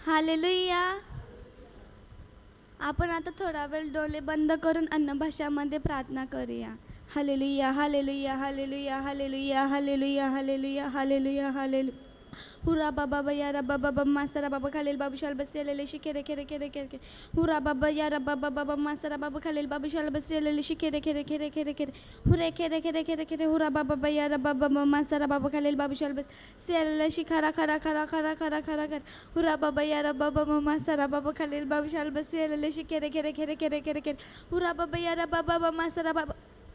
Hallelujah. आपण आता थोडा वेळ डोळे बंद करून अन्य भाषामध्ये प्रार्थना करूया. Hallelujah hallelujah hallelujah hallelujah hallelujah hallelujah hallelujah hallelujah. हुरा बाबा बयारा बाबा बम्मा सरा बाबा खालील बाबू शाल बसेलेले शिकेरे खेरे खेरे खेरे. हुरा बाबा यारा बाबा बाबा मा सरा बाबा खालील बाबू शाल बसेलेले शिकेरे खेरे खेरे खेरे खेरे. हुरे खेरे खेरे खेरे खेरे. हुरा बाबा बयारा बाबा बम्मा सरा बाबा खालील बाबू शाल बसेलेले शिखारा खरा खरा खरा खरा खरा खरा. हुरा बाबा यारा बाबा बम्मा सरा बाबा खालील बाबू शाल बसेलेले शिकेरे खेरे खेरे खेरे खेरे खेरे. हुरा बाबा यारा बाबा बम्मा सरा बाबा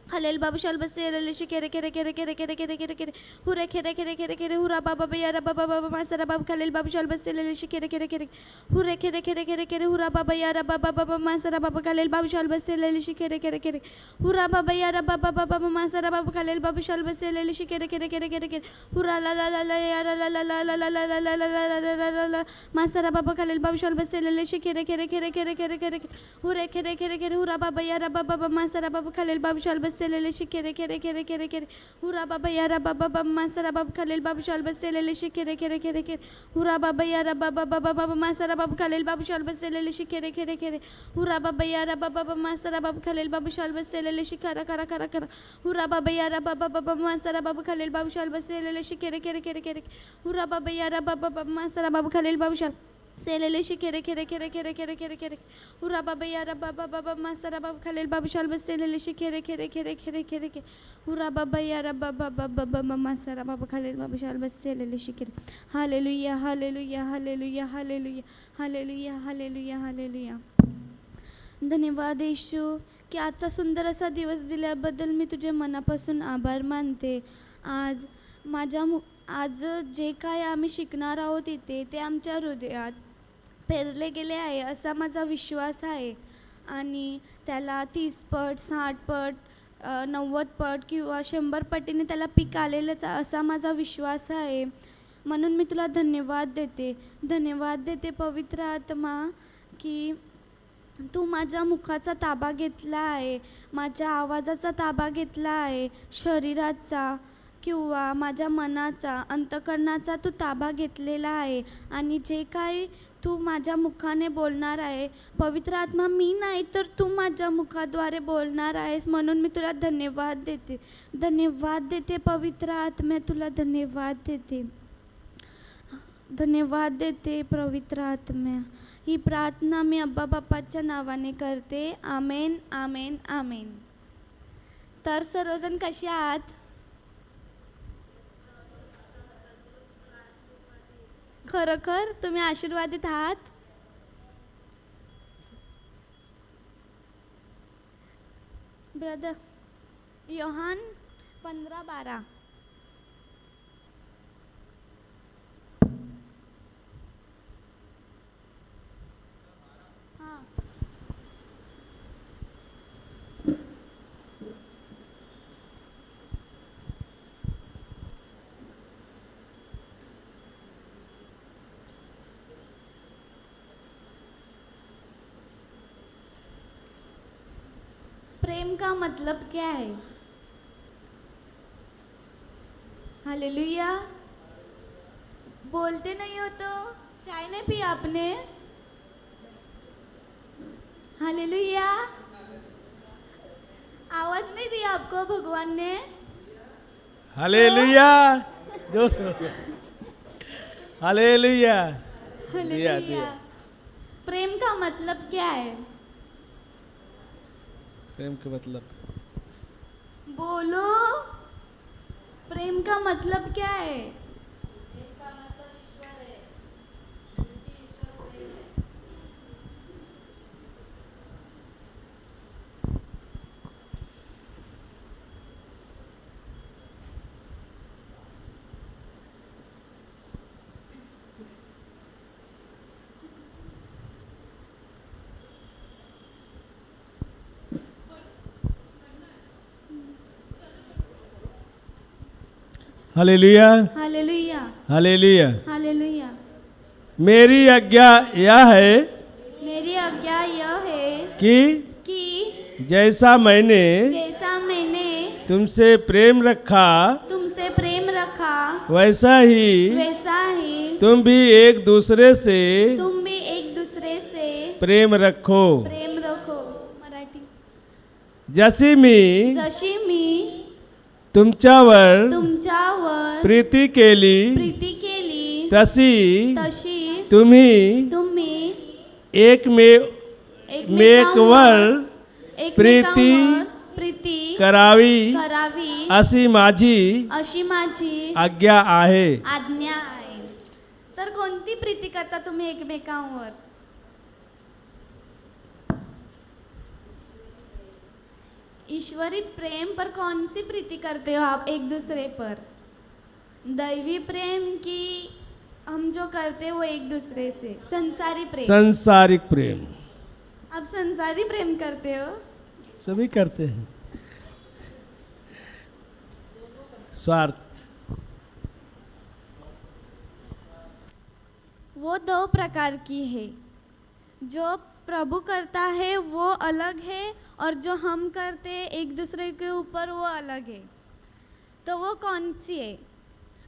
खालील बाबू शाल बसेलेले शिकेरे खेरे खेरे खेरे खेरे खेरे खेरे खेरे. हुरे खेरे खेरे खेरे खेरे. हुरा बाबा बयारा बाबा बाबा मा सरा बाबा खालील बाबू शाल बसेलेले शिकेरे खेरे खेरे. हुरे खेरे खेरे खेरे खेरे. हुरा बाबा यारा बाबा बाबा मा सरा बाबा खालील बाबू शाल बसेलेले शिकेरे खेरे खेरे. हुरा बाबा यारा बाबा बाबा मा सरा बाबा खालील बाबू शाल बसेलेले शिकेरे खेरे खेरे खेरे खेरे. हुरा ला ला ला ला यारा ला ला ला ला ला ला ला ला ला ला ला मा सरा बाबा खालील बाबू शाल बसेलेले शिकेरे खेरे खेरे खेरे खेरे खेरे. हुरे खेरे खेरे खेरे. हुरा बाबा यारा बाबा बाबा मा सरा बाबा खालील बाबू शाल बसेलेले शिकेरे खेरे खेरे खेरे खेरे. हुरा बाबा यारा बाबा बाबा मा सरा बाबा खालील बाबू शाल बसेलेले शिकेरे खेरे खेरे खेरे. हुरा बाबा यारा बाबा बाबा बाबा मा सरा बाबा खालील बाबू शाल बसेलेले शिकेरे खेरे खेरे. हुरा बाबा यारा बाबा बाबा मा सरा बाबा खालील बाबू शाल बसेलेले शिकारा करा करा करा. हुरा बाबा यारा बाबा बाबा मा सरा बाबा खालील बाबू शाल बसेलेले शिकेरे खेरे खेरे खेरे. हुरा बाबा यारा बाबा बाबा मा सरा बाबा खालील बाबू शाल सेलेले शिकेरे खेरे खेरे खेरे खेरे खेरे खेरे. हुरा बाबा यारा बाबा बाबा मा सरा बाबा खालील बाबू शाल बसेलेले शिकेरे खेरे खेरे खेरे खेरे खेरे. हुरा बाबा यारा बाबा बाबा बाबा मा सरा बाबा खालील बाबू शाल बसेलेले शिकेरे. Hallelujah hallelujah hallelujah hallelujah hallelujah hallelujah hallelujah. धन्यवाद येशू की आजचा सुंदर असा दिवस दिल्याबद्दल मी तुझे मनापासून आभार मानते. आज जे काय आम्ही शिकणार आहोत इथे ते आमच्या हृदयात पेरले गेले आहे असा माझा विश्वास आहे. आणि त्याला 30 पट 60 पट 90 पट किंवा 100 पटीने त्याला पीक आलेलंच असा माझा विश्वास आहे. म्हणून मी तुला धन्यवाद देते पवित्र आत्मा की तू माझ्या मुखाचा ताबा घेतला आहे, माझ्या आवाजाचा ताबा घेतला आहे, शरीराचा किंवा माझ्या मनाचा अंतःकरणाचा तू ताबा घेतलेला आहे. आणि जे काही तू माझ्या मुखाने बोलणार आहे पवित्र आत्मा मी नाही तर तू माझ्या मुखाद्वारे बोलणार आहेस. म्हणून मी तुला धन्यवाद देते पवित्र आत्मा. तुला धन्यवाद देते पवित्र आत्मा. ही प्रार्थना मी अब्बा बाप्पाच्या नावाने करते. आमेन आमेन आमेन. तर सर्वजण कसे आहात? खरोखर तुम्ही आशीर्वादित आहात. ब्रदर योहान 15:12. हां प्रेम का मतलब क्या है? हालेलुया. बोलते नहीं हो तो चाय नहीं पी आपने? हालेलुया. आवाज नहीं दिया आपको भगवान ने? हालेलुया. जोर से हालेलुया. हालेलुया. प्रेम का मतलब क्या है? प्रेम का मतलब बोलो. प्रेम का मतलब क्या है? हालेलुया. Hallelujah hallelujah. हालेलुया. मेरी आज्ञा यह है मेरी आज्ञा यह है कि जैसा मैंने तुमसे प्रेम रखा वैसा ही तुम भी एक दूसरे से प्रेम रखो. प्रेम रखो. मराठी. जशी मी जशी मी तुमच्यावर तुमच्यावर प्रीती केली प्रीती केली तशी तशी तुम्ही तुम्ही एकमेकांवर प्रीती प्रीती करावी करावी अशी माझी अशी माझी आज्ञा आहे. आज्ञा आहे. तर कोणती प्रीती करता तुम्ही एकमेकांवर? ईश्वरी प्रेम पर कौन सी प्रीति करते हो आप एक दूसरे पर? दैवी प्रेम की हम जो करते हैं वो एक दूसरे से? संसारी प्रेम. संसारिक प्रेम आप संसारी प्रेम करते हो? सभी करते हैं. स्वार्थ. वो दो प्रकार की है. जो प्रभु करता है वो अलग है और जो हम करते हैं एक दूसरे के ऊपर वो अलग है. तो वो कौन सी है?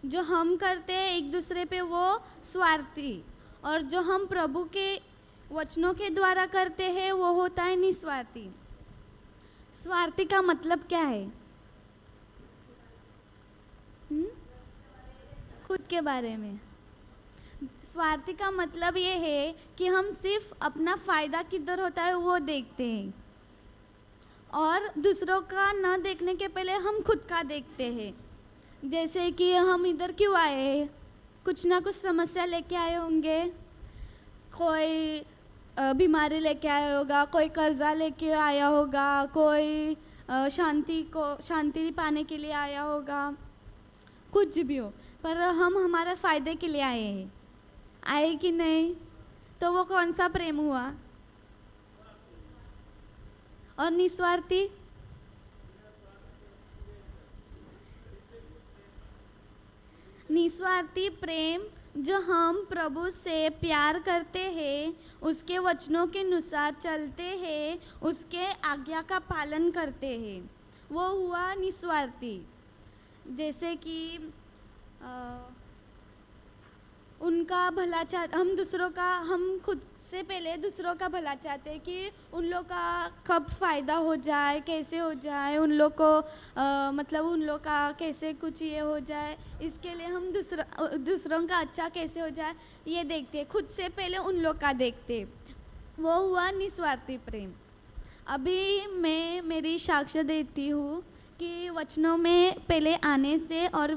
जो हम करते हैं एक दूसरे पे वो स्वार्थी, और जो हम प्रभु के वचनों के द्वारा करते हैं वो होता है निस्वार्थी. स्वार्थी का मतलब क्या है? खुद के बारे में. स्वार्थी का मतलब ये है कि हम सिर्फ अपना फ़ायदा किधर होता है वो देखते हैं, और दूसरों का न देखने के पहले हम खुद का देखते हैं. जैसे कि हम इधर क्यों आए? कुछ ना कुछ समस्या लेके आए होंगे. कोई बीमारी लेके आया होगा, कोई कर्जा लेके आया होगा, कोई शांति पाने के लिए आया होगा. कुछ भी हो, पर हम हमारे फ़ायदे के लिए आए हैं. आए कि नहीं? तो वो कौन सा प्रेम हुआ? और निस्वार्थी? निस्वार्थी प्रेम जो हम प्रभु से प्यार करते हैं, उसके वचनों के अनुसार चलते हैं, उसके आज्ञा का पालन करते हैं, वो हुआ निस्वार्थी. जैसे कि उनका भला हम खुद से पहले दूसरों का भला चाहते हैं कि उन लोग का कब फ़ायदा हो जाए, कैसे हो जाए, उन लोग को मतलब उन लोग का कैसे कुछ ये हो जाए, इसके लिए हम दूसरों का अच्छा कैसे हो जाए ये देखते हैं. खुद से पहले उन लोग का देखते. वो हुआ निस्वार्थी प्रेम. अभी मैं मेरी साक्ष्य देती हूँ कि वचनों में पहले आने से और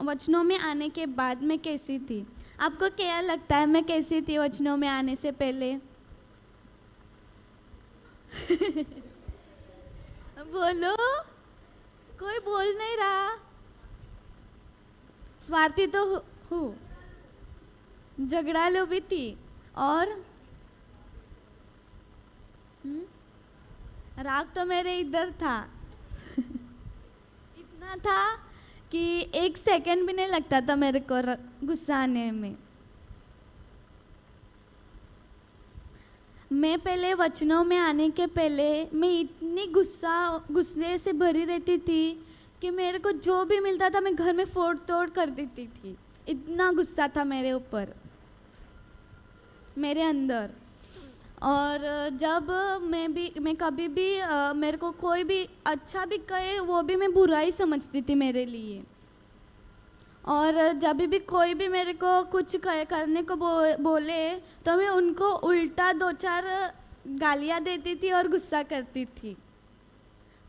वचनों में आने के बाद मैं कैसी थी. आपको क्या लगता है मैं कैसी थी वचनों में आने से पहले? बोलो, कोई बोल नहीं रहा. स्वार्थी तो हूँ, झगड़ालू भी थी, और राग तो मेरे इधर था. इतना था कि 1 सेकंड भी नहीं लगता था मेरे को गुस्सा आने में. मैं पहले वचनों में आने के पहले मैं इतनी गुस्से से भरी रहती थी कि मेरे को जो भी मिलता था मैं घर में फोड़ तोड़ कर देती थी. इतना गुस्सा था मेरे ऊपर, मेरे अंदर. और जब मैं कभी भी मेरे को कोई भी अच्छा भी कहे वो भी मैं बुरा ही समझती थी मेरे लिए. और जब भी कोई भी मेरे को कुछ करने को बोले तो मैं उनको उल्टा 2-4 गालियाँ देती थी और गुस्सा करती थी,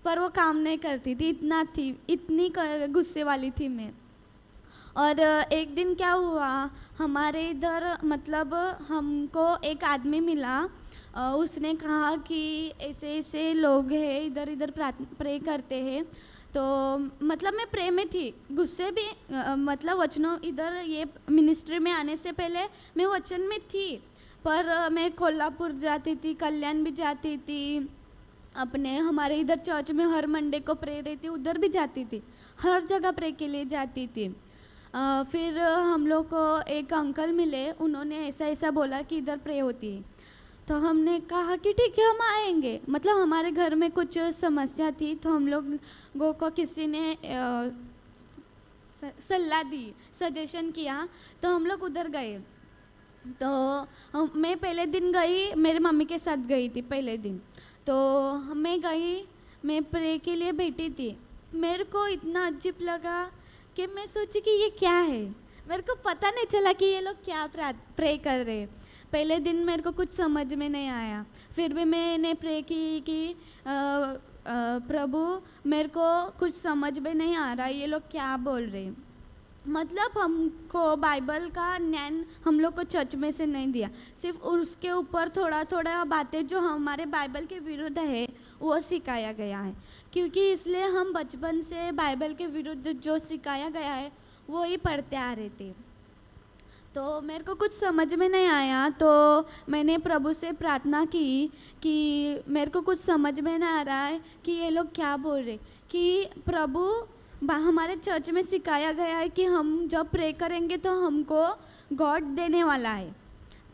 पर वो काम नहीं करती थी. इतनी गुस्से वाली थी मैं. और एक दिन क्या हुआ, हमारे इधर मतलब हमको एक आदमी मिला. उसने कहा कि ऐसे ऐसे लोग हैं इधर इधर प्रे करते हैं. तो मतलब मैं प्रे में थी, गुस्से भी मतलब वचनों इधर ये मिनिस्ट्री में आने से पहले मैं वचन में थी. पर मैं कोल्हापुर जाती थी, कल्याण भी जाती थी, अपने हमारे इधर चर्च में हर मंडे को प्रे रहती, उधर भी जाती थी, हर जगह प्रे के लिए जाती थी. फिर हम लोग को एक अंकल मिले, उन्होंने ऐसा ऐसा बोला कि इधर प्रे होती है. तो हमने कहा कि ठीक है हम आएंगे. मतलब हमारे घर में कुछ समस्या थी, तो हम लोगों को किसी ने सलाह दी, सजेशन किया, तो हम लोग उधर गए. तो मैं पहले दिन गई, मेरे मम्मी के साथ गई थी पहले दिन। तो मैं गई, मैं प्रे के लिए बैठी थी। मेरे को इतना अजीब लगा कि मैं सोची कि ये क्या है। मेरे को पता नहीं चला कि ये लोग क्या प्रे कर रहे। पहले दिन मेरे को कुछ समझ में नहीं आया। फिर भी मैंने प्रे की कि प्रभु मेरे को कुछ समझ में नहीं आ रहा, ये लोग क्या बोल रहे। मतलब हमको बाइबल का ज्ञान हम लोग को चर्च में से नहीं दिया, सिर्फ उसके ऊपर थोड़ा थोड़ा बातें जो हमारे बाइबल के विरुद्ध है वो सिखाया गया है। क्योंकि इसलिए हम बचपन से बाइबल के विरुद्ध जो सिखाया गया है वो ही पढ़ते आ रहे थे। तो मेरे को कुछ समझ में नहीं आया, तो मैंने प्रभु से प्रार्थना की कि मेरे को कुछ समझ में नहीं आ रहा है कि ये लोग क्या बोल रहे। कि प्रभु हमारे चर्च में सिखाया गया है कि हम जब प्रे करेंगे तो हमको गॉड देने वाला है,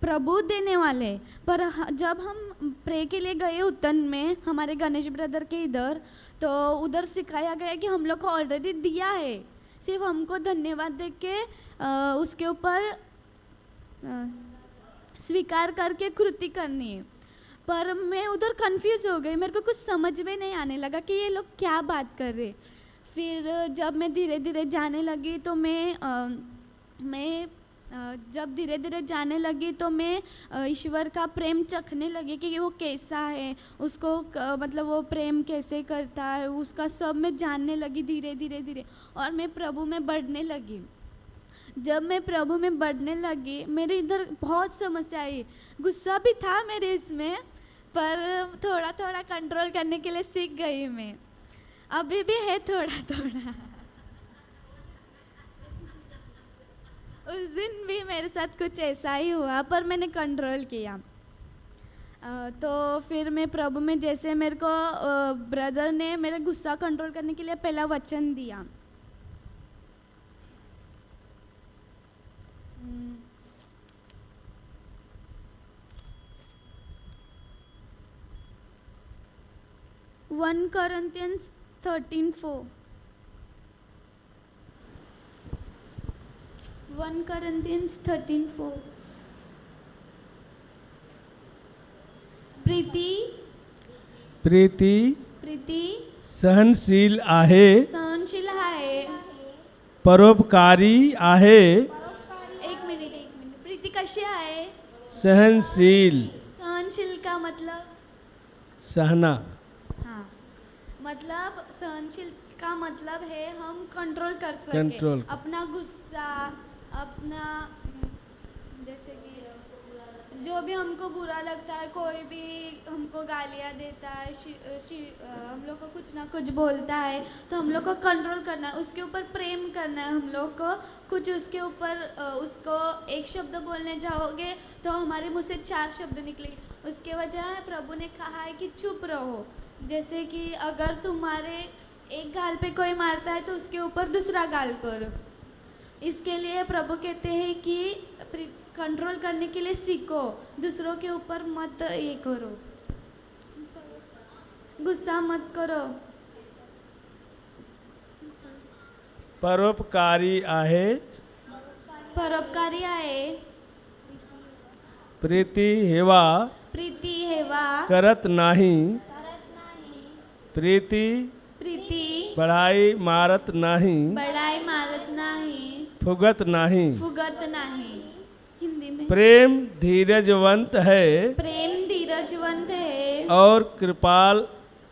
प्रभु देने वाले। पर जब हम प्रे के लिए गए उत्तन में हमारे गणेश ब्रदर के इधर, तो उधर सिखाया गया कि हम लोग को ऑलरेडी दिया है, सिर्फ हमको धन्यवाद दे के उसके ऊपर स्वीकार करके कृति करनी है। पर मैं उधर कंफ्यूज हो गई, मेरे को कुछ समझ में नहीं आने लगा कि ये लोग क्या बात कर रहे। फिर जब मैं धीरे धीरे जाने लगी तो जब धीरे धीरे जाने लगी तो मैं ईश्वर का प्रेम चखने लगी कि वो कैसा है, उसको मतलब वो प्रेम कैसे करता है, उसका सब मैं जानने लगी धीरे धीरे धीरे। और मैं प्रभु में बढ़ने लगी। जब मैं प्रभु में बढ़ने लगी, मेरे इधर बहुत समस्या आई, गुस्सा भी था मेरे इसमें, पर थोड़ा थोड़ा कंट्रोल करने के लिए सीख गई मैं। अभी भी है थोड़ा थोड़ा। उस दिन भी मेरे साथ कुछ ऐसा ही हुआ, पर मैंने कंट्रोल किया। तो फिर मैं प्रभु में, जैसे मेरे को ब्रदर ने मेरा गुस्सा कंट्रोल करने के लिए पहला वचन दिया। 1 Corinthians 13:4. 1 Corinthians 13:4. प्रीति प्रीति सहनशील आहे, सहनशील आहे, परोपकारी आहे, एक मिनिट प्रीति कशी आहे? सहनशील। सहनशील का मतलब सहना, हाँ, मतलब सहनशील का मतलब है हम कंट्रोल कर सके कंट्रोल। अपना गुस्सा, अपना जैसे कि जो भी हमको बुरा लगता है, कोई भी हमको गालियाँ देता है, हम लोग को कुछ ना कुछ बोलता है, तो हम लोग को कंट्रोल करना है, उसके ऊपर प्रेम करना है हम लोग को। कुछ उसके ऊपर उसको एक शब्द बोलने जाओगे तो हमारे मुँह से 4 शब्द निकलेंगे। उसके वजह प्रभु ने कहा है कि चुप रहो। जैसे कि अगर तुम्हारे एक गाल पे कोई मारता है तो उसके ऊपर दूसरा गाल करो। इसके लिए प्रभु कहते हैं कि कंट्रोल करने के लिए सीखो, दूसरों के ऊपर मत ये करो, गुस्सा मत करो। परोपकारी आहे, परोपकारी आहे, प्रीती हेवा प्रीती हेवा करत नाही, प्रीती प्रीती बड़ाई मारत नाही, बड़ाई मारत नाही, फुगत नाही, फुगत नाही। हिंदी में प्रेम धीरजवंत है, प्रेम धीरजवंत है, और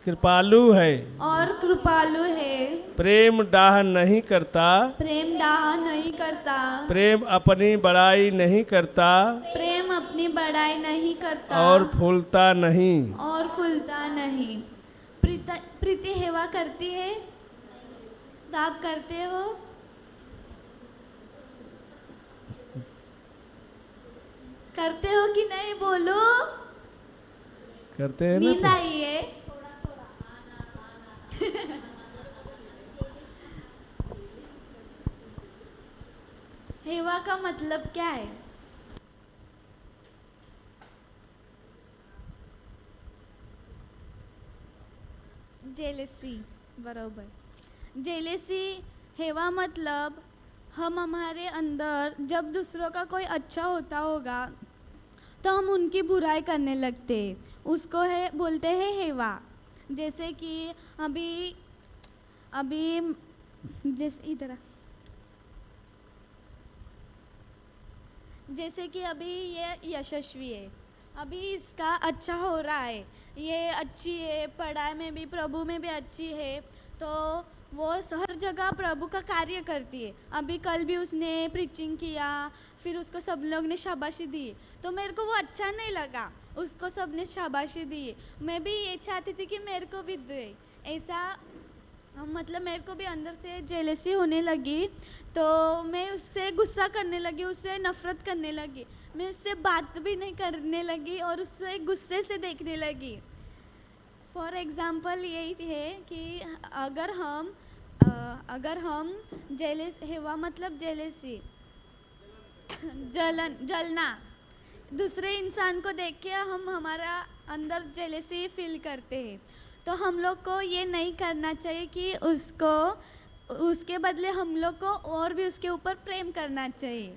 कृपालु है, और कृपालु है। प्रेम डाह नहीं करता, प्रेम डाह नहीं करता, प्रेम अपनी बड़ाई नहीं करता, प्रेम अपनी बड़ाई नहीं करता, और फूलता नहीं। और फूलता नहीं। प्रीति हेवा करती है, तो आप करते हो? करते हो कि नहीं? बोलो। करते हैं नींद ना? आई है? हेवा का मतलब क्या है? जेलेसी, बरोबर। जेलेसी हेवा मतलब हम हमारे अंदर जब दूसरों का कोई अच्छा होता होगा तो हम उनकी बुराई करने लगते हैं, उसको है बोलते हैं हेवा। जैसे कि अभी अभी जैसे इधर आ। जैसे कि अभी ये यशस्वी है, अभी इसका अच्छा हो रहा है, ये अच्छी है, पढ़ाई में भी प्रभु में भी अच्छी है, तो वो हर जगह प्रभु का कार्य करती है। अभी कल भी उसने प्रीचिंग किया, फिर उसको सब लोग ने शाबाशी दी, तो मेरे को वो अच्छा नहीं लगा, उसको सब ने शाबाशी दी। मैं भी ये चाहती थी कि मेरे को भी दे ऐसा, मतलब मेरे को भी अंदर से जेलसी होने लगी, तो मैं उससे गुस्सा करने लगी, उससे नफ़रत करने लगी, मैं उससे बात भी नहीं करने लगी और उससे गुस्से से देखने लगी। फॉर एग्ज़ाम्पल यही है कि अगर हम जेलस हेवा मतलब जेलसी जलना, दूसरे इंसान को देख के हम हमारा अंदर जेलसी फील करते हैं, तो हम लोग को ये नहीं करना चाहिए कि उसके बदले हम लोग को और भी उसके ऊपर प्रेम करना चाहिए,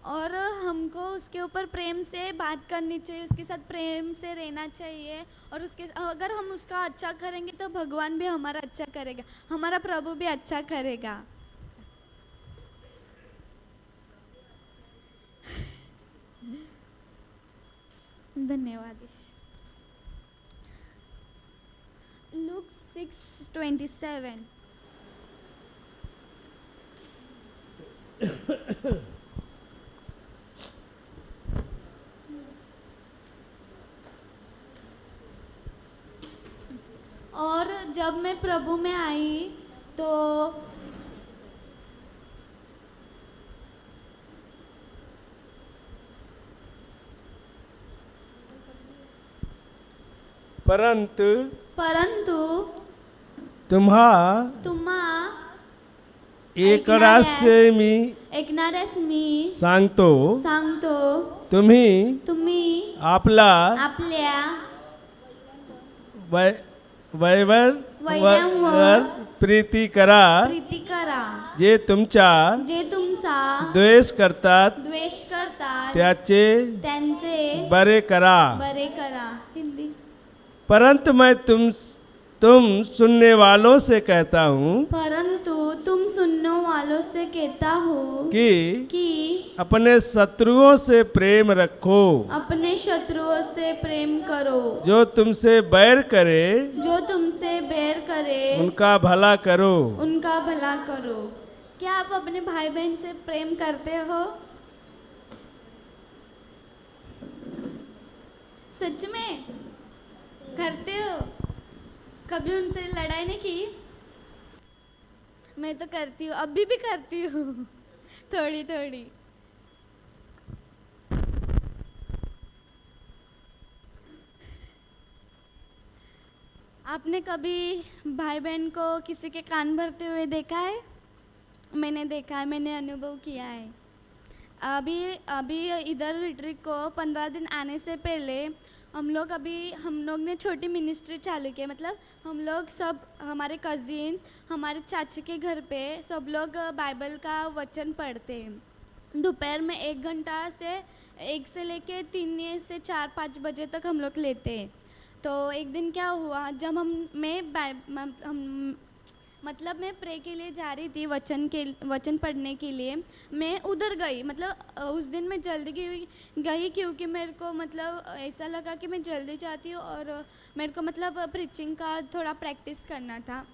और हमको उसके ऊपर प्रेम से बात करनी चाहिए, उसके साथ प्रेम से रहना चाहिए। और अगर हम उसका अच्छा करेंगे तो भगवान भी हमारा अच्छा करेगा, हमारा प्रभु भी अच्छा करेगा। धन्यवाद। लूक 6:27। और जब मैं प्रभु में आई तो परंतु तुम्हा एकनाऱ्यास मी सांगतो तुम्ही आपल्या वैवांवर प्रीती करा जे तुमचा द्वेष करतात त्यांचे बरे करा। हिंदी। परंतु मैं तुम सुनने वालों से कहता हूँ कि अपने शत्रुओं से प्रेम रखो, जो तुमसे बैर करे उनका भला करो। क्या आप अपने भाई बहन से प्रेम करते हो? सच में करते हो? कभी उनसे लड़ाई नहीं की? मैं तो करती हूँ, अभी भी करती हूँ थोड़ी थोड़ी। आपने कभी भाई बहन को किसी के कान भरते हुए देखा है? मैंने देखा है, मैंने अनुभव किया है। अभी इधर रिट्रीट को 15 दिन आने से पहले हम लोग ने छोटी मिनिस्ट्री चालू की। मतलब हम लोग सब, हमारे कज़िन्स, हमारे चाची के घर पे सब लोग बाइबल का वचन पढ़ते हैं। दोपहर में 1 घंटा से 1 से लेके 3 से 4-5 बजे तक हम लोग लेते हैं। तो एक दिन क्या हुआ, जब मैं प्रे के लिए जा रही थी, वचन पढ़ने के लिए मैं उधर गई। मतलब उस दिन मैं जल्दी गई क्योंकि मेरे को ऐसा लगा कि मैं जल्दी जाती हूँ और मेरे को प्रीचिंग का थोड़ा प्रैक्टिस करना था।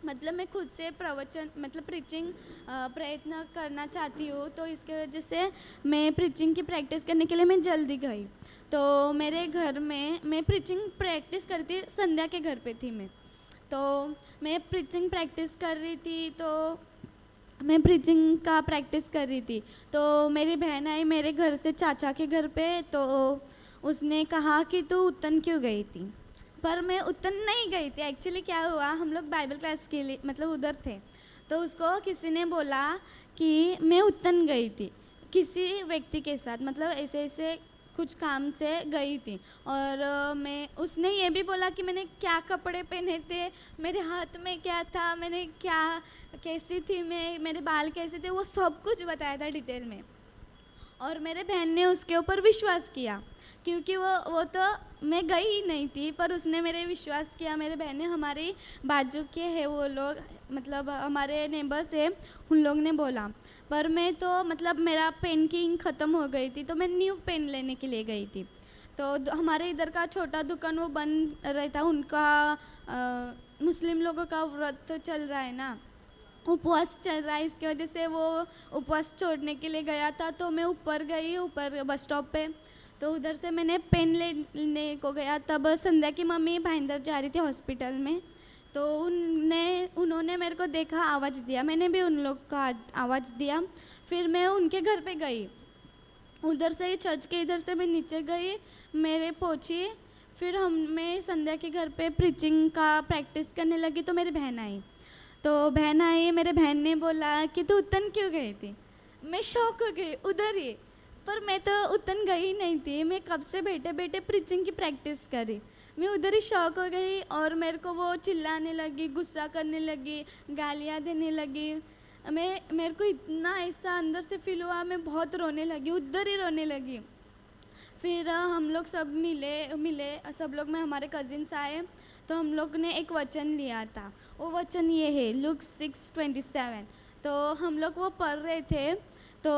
मैं खुद से प्रीचिंग प्रयत्न करना चाहती हूँ, तो इसके वजह से मैं प्रीचिंग की प्रैक्टिस करने के लिए मैं जल्दी गई। तो मेरे घर में मैं प्रीचिंग प्रैक्टिस करती, संध्या के घर पे थी मैं। तो मैं प्रीचिंग प्रैक्टिस कर रही थी, तो मेरी बहन आई मेरे घर से चाचा के घर पे। तो उसने कहा कि तू उतन क्यों गई थी? पर मैं उतन नहीं गई थी। एक्चुअली क्या हुआ, हम लोग बाइबल क्लास के लिए उधर थे, तो उसको किसी ने बोला कि मैं उतन गई थी किसी व्यक्ति के साथ, ऐसे कुछ काम से गई थी। और मैं उसने ये भी बोला कि मैंने क्या कपड़े पहने थे, मेरे हाथ में क्या था, मैंने क्या कैसी थी मैं, मेरे बाल कैसे थे, वो सब कुछ बताया था डिटेल में। और मेरे बहन ने उसके ऊपर विश्वास किया, क्योंकि वो तो मैं गई ही नहीं थी, पर उसने मेरे विश्वास किया। मेरे बहन ने, हमारी बाजू के हैं वो लोग, मतलब हमारे नेबर्स है, उन लोग ने बोला। पर मैं तो मतलब मेरा पेन की इंक ख़त्म हो गई थी, तो मैं न्यू पेन लेने के लिए गई थी। तो हमारे इधर का छोटा दुकान वो बंद रहता, उनका मुस्लिम लोगों का व्रत चल रहा है ना, उपवास चल रहा है, इसकी वजह से वो उपवास छोड़ने के लिए गया था। तो मैं ऊपर गई, ऊपर बस स्टॉप पे, तो उधर से मैंने पेन लेने को गया। तब संध्या की मम्मी भाईंदर जा रही थी हॉस्पिटल में, तो उन्होंने मेरे को देखा, आवाज़ दिया, मैंने भी उन लोग का आवाज़ दिया। फिर मैं उनके घर पे गई, उधर से चर्च के इधर से मैं नीचे गई, मेरे पहुँची। फिर मैं संध्या के घर पे प्रीचिंग का प्रैक्टिस करने लगी, तो मेरी बहन आई। तो बहन आई, मेरे बहन ने बोला कि तू उतन क्यों गई थी। मैं शॉक हो गई उधर ही, पर मैं तो उतन गई नहीं थी, मैं कब से बैठे बैठे प्रीचिंग की प्रैक्टिस करी। मैं उधर ही शॉक हो गई, और मेरे को वो चिल्लाने लगी, गुस्सा करने लगी, गालियाँ देने लगी। मेरे को इतना ऐसा अंदर से फील हुआ, मैं बहुत रोने लगी, उधर ही रोने लगी। फिर हम लोग सब मिले सब लोग में, हमारे कजिन्स आए, तो हम लोग ने एक वचन लिया था। वो वचन ये है, लुक 6:27। तो हम लोग वो पढ़ रहे थे, तो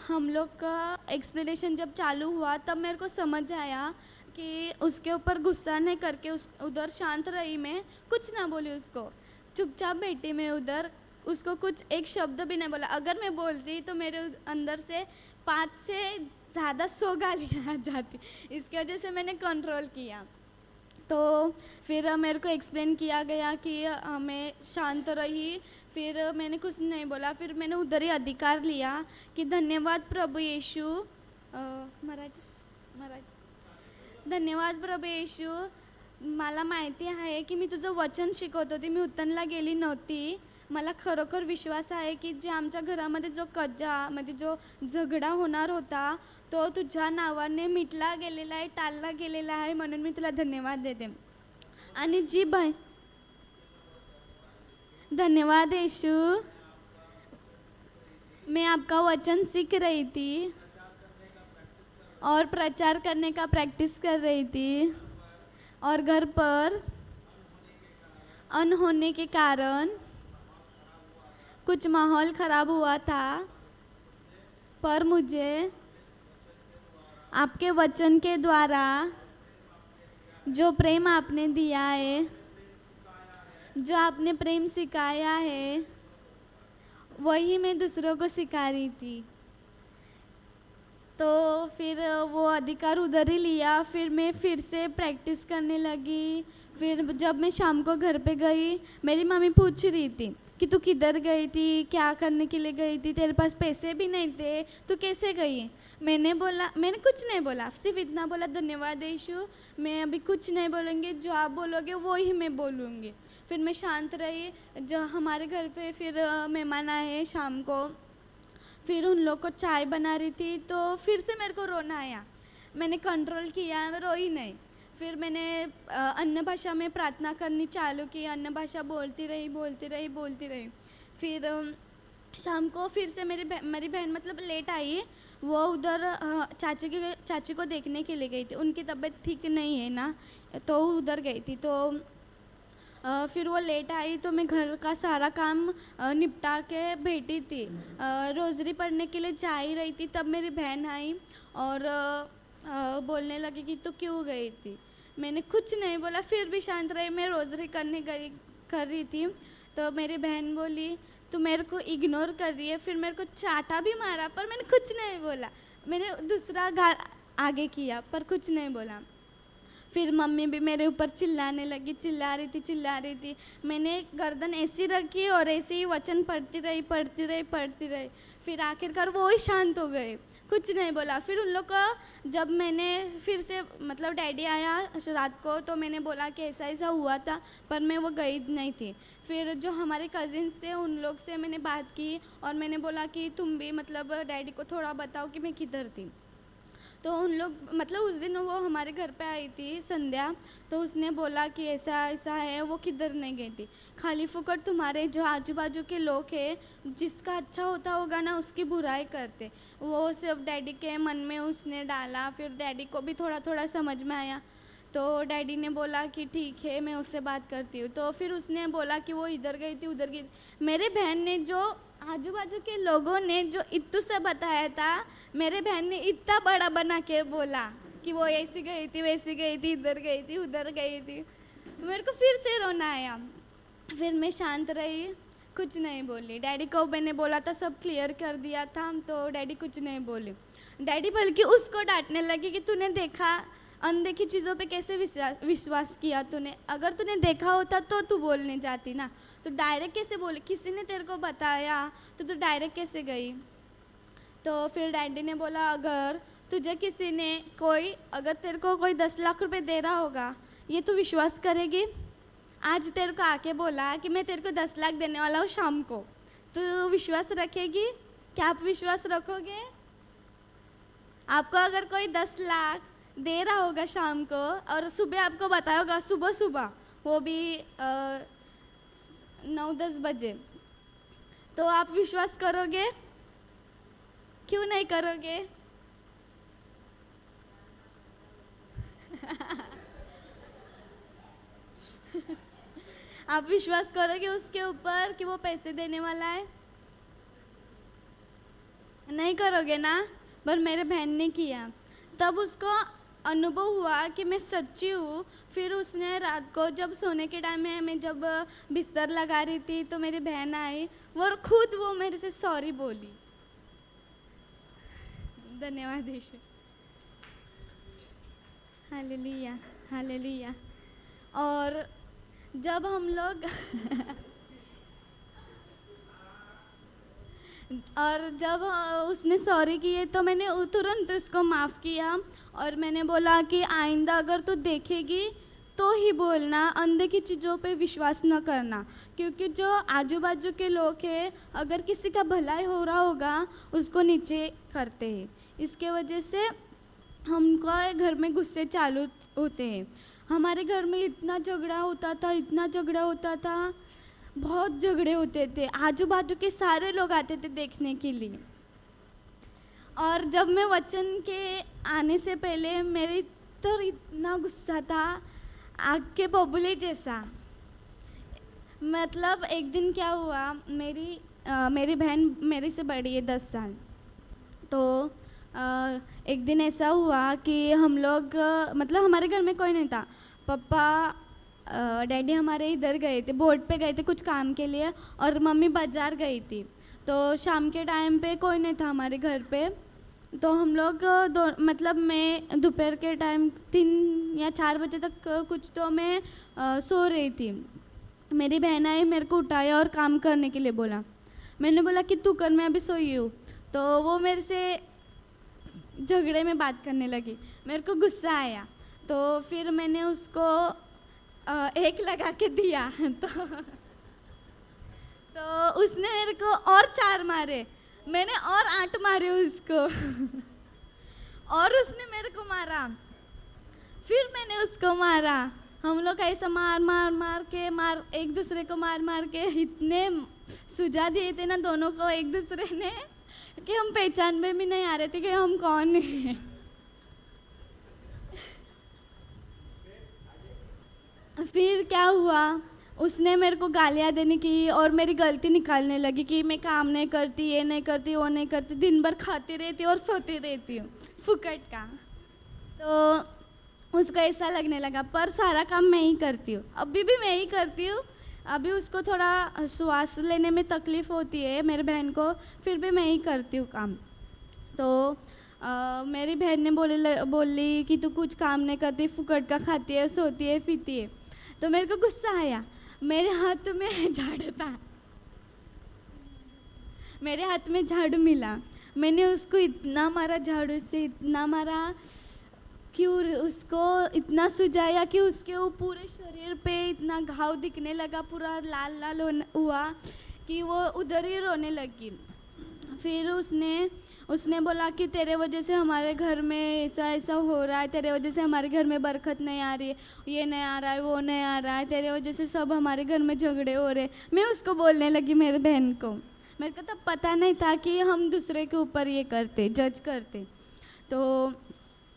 हम लोग का एक्सप्लेनेशन जब चालू हुआ, तब मेरे को समझ आया कि उसके ऊपर गुस्सा नहीं करके उधर शांत रही, मैं कुछ ना बोली उसको, चुपचाप बैठी मैं उधर, उसको कुछ एक शब्द भी नहीं बोला। अगर मैं बोलती तो मेरे अंदर से 5 से ज़्यादा 100 गालियाँ आ जाती, इसकी वजह से मैंने कंट्रोल किया। तो फिर मेरे को एक्सप्लेन किया गया कि मैं शांत रही, फिर मैंने कुछ नहीं बोला। फिर मैंने उधर ही अधिकार लिया कि धन्यवाद प्रभु येशू, मराठी, धन्यवाद प्रभु येशू, मला माहिती आहे की मी तुझं वचन शिकवत होती, मी उतनला गेली नव्हती। मला खरोखर विश्वास आहे की जे आमच्या घरामध्ये जो कज्जा म्हणजे जो झगडा होणार होता, तो तुझ्या नावाने मिटला गेलेला आहे, टाळला गेलेला आहे, म्हणून मी तुला धन्यवाद देते। आणि धन्यवाद येशू, मैं आपका वचन सीख रही थी और प्रचार करने का प्रैक्टिस कर रही थी, और घर पर अनहोने के कारण कुछ माहौल ख़राब हुआ था, पर मुझे आपके वचन के द्वारा जो प्रेम आपने दिया है, जो आपने प्रेम सिखाया है, वही मैं दूसरों को सिखा रही थी। तो फिर वो अधिकार उधर ही लिया, फिर मैं फिर से प्रैक्टिस करने लगी। फिर जब मैं शाम को घर पे गई, मेरी मम्मी पूछ रही थी कि तू किधर गई थी, क्या करने के लिए गई थी, तेरे पास पैसे भी नहीं थे, तू कैसे गई। मैंने कुछ नहीं बोला, सिर्फ इतना बोला, धन्यवाद यीशु, मैं अभी कुछ नहीं बोलूँगी, जो आप बोलोगे वो ही मैं बोलूँगी। फिर मैं शांत रही। जो हमारे घर पे फिर मेहमान आए शाम को, फिर उन लोग को चाय बना रही थी, तो फिर से मेरे को रोना आया। मैंने कंट्रोल किया, मैं रोई नहीं। फिर मैंने अन्य भाषा में प्रार्थना करनी चालू की, अन्य भाषा बोलती रही। फिर शाम को फिर से मेरी बहन मतलब लेट आई, वो उधर चाची को देखने के लिए गई थी, उनकी तबीयत ठीक नहीं है ना, तो उधर गई थी। तो फिर वो लेट आई, तो मैं घर का सारा काम निपटा के बैठी थी, रोज़री पढ़ने के लिए जा ही रही थी। तब मेरी बहन आई और बोलने लगी कि तू क्यों गई थी। मैंने कुछ नहीं बोला, फिर भी शांत रही, मैं रोज़री कर रही थी। तो मेरी बहन बोली तू मेरे को इग्नोर कर रही है। फिर मेरे को चाटा भी मारा, पर मैंने कुछ नहीं बोला। मैंने दूसरा आगे किया, पर कुछ नहीं बोला। फिर मम्मी भी मेरे ऊपर चिल्लाने लगी, चिल्ला रही थी। मैंने गर्दन ऐसी रखी और ऐसे ही वचन पढ़ती रही। फिर आखिरकार वो ही शांत हो गए, कुछ नहीं बोला। फिर उन लोग का जब मैंने फिर से मतलब डैडी आया रात को, तो मैंने बोला कि ऐसा हुआ था, पर मैं वो गई नहीं थी। फिर जो हमारे कज़िन्स थे उन लोग से मैंने बात की और मैंने बोला कि तुम भी मतलब डैडी को थोड़ा बताओ कि मैं किधर थी। तो उन लोग मतलब उस दिन वो हमारे घर पे आई थी संध्या, तो उसने बोला कि ऐसा ऐसा है, वो किधर नहीं गई थी। खाली फुकट तुम्हारे जो आजू बाजू के लोग हैं, जिसका अच्छा होता होगा ना उसकी बुराई करते। वो सिर्फ डैडी के मन में उसने डाला, फिर डैडी को भी थोड़ा थोड़ा समझ में आया। तो डैडी ने बोला कि ठीक है मैं उससे बात करती हूँ। तो फिर उसने बोला कि वो इधर गई थी उधर गई। मेरे बहन ने जो आजू बाजू के लोगों ने जो इत्तू से बताया था, मेरे बहन ने इतना बड़ा बना के बोला कि वो ऐसी गई थी वैसी गई थी इधर गई थी उधर गई थी। मेरे को फिर से रोना आया। फिर मैं शांत रही, कुछ नहीं बोली। डैडी को मैंने बोला था, सब क्लियर कर दिया था, तो डैडी कुछ नहीं बोले। डैडी बल्कि उसको डांटने लगे कि तूने देखा अनदेखी चीज़ों पे कैसे विश्वास किया तूने, अगर तूने देखा होता तो तू बोलने जाती ना, तो डायरेक्ट कैसे बोले, किसी ने तेरे को बताया तो तू डायरेक्ट कैसे गई। तो फिर डैडी ने बोला अगर तुझे किसी ने अगर तेरे को कोई 10 लाख रुपए दे रहा होगा, ये तू विश्वास करेगी। आज तेरे को आके बोला कि मैं तेरे को 10 लाख देने वाला हूँ शाम को, तो विश्वास रखेगी? क्या आप विश्वास रखोगे? आपको अगर कोई 10 लाख दे रहा होगा शाम को और सुबह आपको बताया होगा, सुबह सुबह वो भी 9-10 बजे, तो आप विश्वास करोगे? क्यों नहीं करोगे? आप विश्वास करोगे उसके ऊपर कि वो पैसे देने वाला है? नहीं करोगे ना। पर मेरे बहन ने किया, तब उसको अनुभव हुआ कि मैं सच्ची हूँ। फिर उसने रात को जब सोने के टाइम में मैं जब बिस्तर लगा रही थी तो मेरी बहन आई और खुद वो मेरे से सॉरी बोली। धन्यवाद यीशु। Hallelujah hallelujah. और जब हम लोग और जब उसने सॉरी किए तो मैंने तुरंत उसको माफ़ किया और मैंने बोला कि आइंदा अगर तू देखेगी तो ही बोलना, अनदेखी चीज़ों पे विश्वास न करना, क्योंकि जो आजू बाजू के लोग हैं अगर किसी का भलाई हो रहा होगा उसको नीचे करते हैं। इसके वजह से हमको घर में गुस्से चालू होते हैं। हमारे घर में इतना झगड़ा होता था, इतना झगड़ा होता था, बहुत झगड़े होते थे। आजू बाजू के सारे लोग आते थे देखने के लिए। और जब मैं वचन के आने से पहले मेरे तो इतना गुस्सा था, आग के बबूले जैसा। मतलब एक दिन क्या हुआ, मेरी बहन मेरे से बड़ी है 10 साल। तो एक दिन ऐसा हुआ कि हम लोग मतलब हमारे घर में कोई नहीं था। पापा डैडी हमारे इधर गए थे, बोर्ड पे गए थे कुछ काम के लिए, और मम्मी बाज़ार गई थी। तो शाम के टाइम पे कोई नहीं था हमारे घर पे। तो हम लोग मतलब मैं दोपहर के टाइम 3 या 4 बजे तक कुछ तो मैं सो रही थी। मेरी बहन आई, मेरे को उठाया और काम करने के लिए बोला। मैंने बोला कि तू कर, मैं अभी सोई हूँ। तो वो मेरे से झगड़े में बात करने लगी। मेरे को गुस्सा आया, तो फिर मैंने उसको एक लगा के दिया। तो उसने मेरे को और 4 मारे, मैंने और 8 मारे उसको। और उसने मेरे को मारा, फिर मैंने उसको मारा। हम लोग ऐसा मार एक दूसरे को मार के इतने सुझा दिए थे ना दोनों को एक दूसरे ने, कि हम पहचान में भी नहीं आ रहे थे कि हम कौन हैं। फिर क्या हुआ, उसने मेरे को गालियाँ देने की और मेरी गलती निकालने लगी कि मैं काम नहीं करती, ये नहीं करती, वो नहीं करती, दिन भर खाती रहती और सोती रहती हूँ फुकट का। तो उसको ऐसा लगने लगा, पर सारा काम मैं ही करती हूँ, अभी भी मैं ही करती हूँ। अभी उसको थोड़ा श्वास लेने में तकलीफ़ होती है मेरे बहन को, फिर भी मैं ही करती हूँ काम। तो मेरी बहन ने बोली कि तू कुछ काम नहीं करती, फुकट का खाती है, सोती है, पीती है। तो मेरे को गुस्सा आया, मेरे हाथ में झाड़ू था, मेरे हाथ में झाड़ू मिला, मैंने उसको इतना मारा, झाड़ू से इतना मारा कि उसको इतना सुझाया कि उसके वो पूरे शरीर पे इतना घाव दिखने लगा, पूरा लाल लाल हुआ कि वो उधर ही रोने लगी। फिर उसने उसने बोला कि तेरे वजह से हमारे घर में ऐसा ऐसा हो रहा है, तेरे वजह से हमारे घर में बरकत नहीं आ रही है, ये नहीं आ रहा है, वो नहीं आ रहा है, तेरे वजह से सब हमारे घर में झगड़े हो रहे। मैं उसको बोलने लगी, मेरे बहन को। मेरे को तब पता नहीं था कि हम दूसरे के ऊपर ये करते, जज करते। तो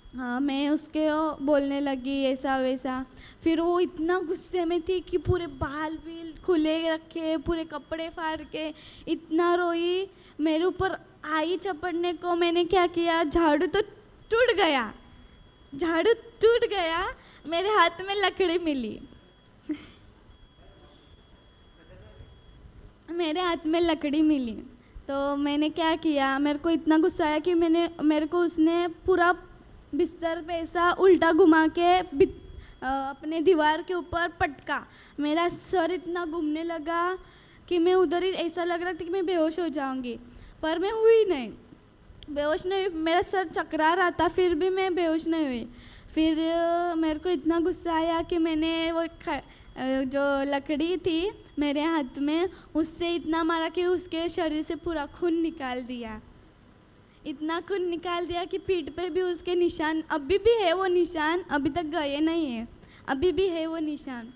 हाँ, मैं उसके बोलने लगी ऐसा वैसा। फिर वो इतना गुस्से में थी कि पूरे बाल बील खुले रखे, पूरे कपड़े फाड़ के इतना रोई। मेरे ऊपर आई चपड़ने को, मैंने क्या किया, झाड़ू तो टूट गया, झाड़ू टूट गया, मेरे हाथ में लकड़ी मिली। मेरे हाथ में लकड़ी मिली तो मैंने क्या किया, मेरे को इतना गुस्सा आया कि मेरे को उसने पूरा बिस्तर पे ऐसा उल्टा घुमा के अपने दीवार के ऊपर पटका। मेरा सर इतना घूमने लगा कि मैं उधर ही, ऐसा लग रहा था कि मैं बेहोश हो जाऊंगी, पर मैं हुई नहीं, बेहोश नहीं हुई। मेरा सर चकरा रहा था, फिर भी मैं बेहोश नहीं हुई। फिर मेरे को इतना गुस्सा आया कि मैंने वो जो लकड़ी थी मेरे हाथ में, उससे इतना मारा कि उसके शरीर से पूरा खून निकाल दिया। इतना खून निकाल दिया कि पीठ पे भी उसके निशान अभी भी है, वो निशान अभी तक गए नहीं है, अभी भी है वो निशान।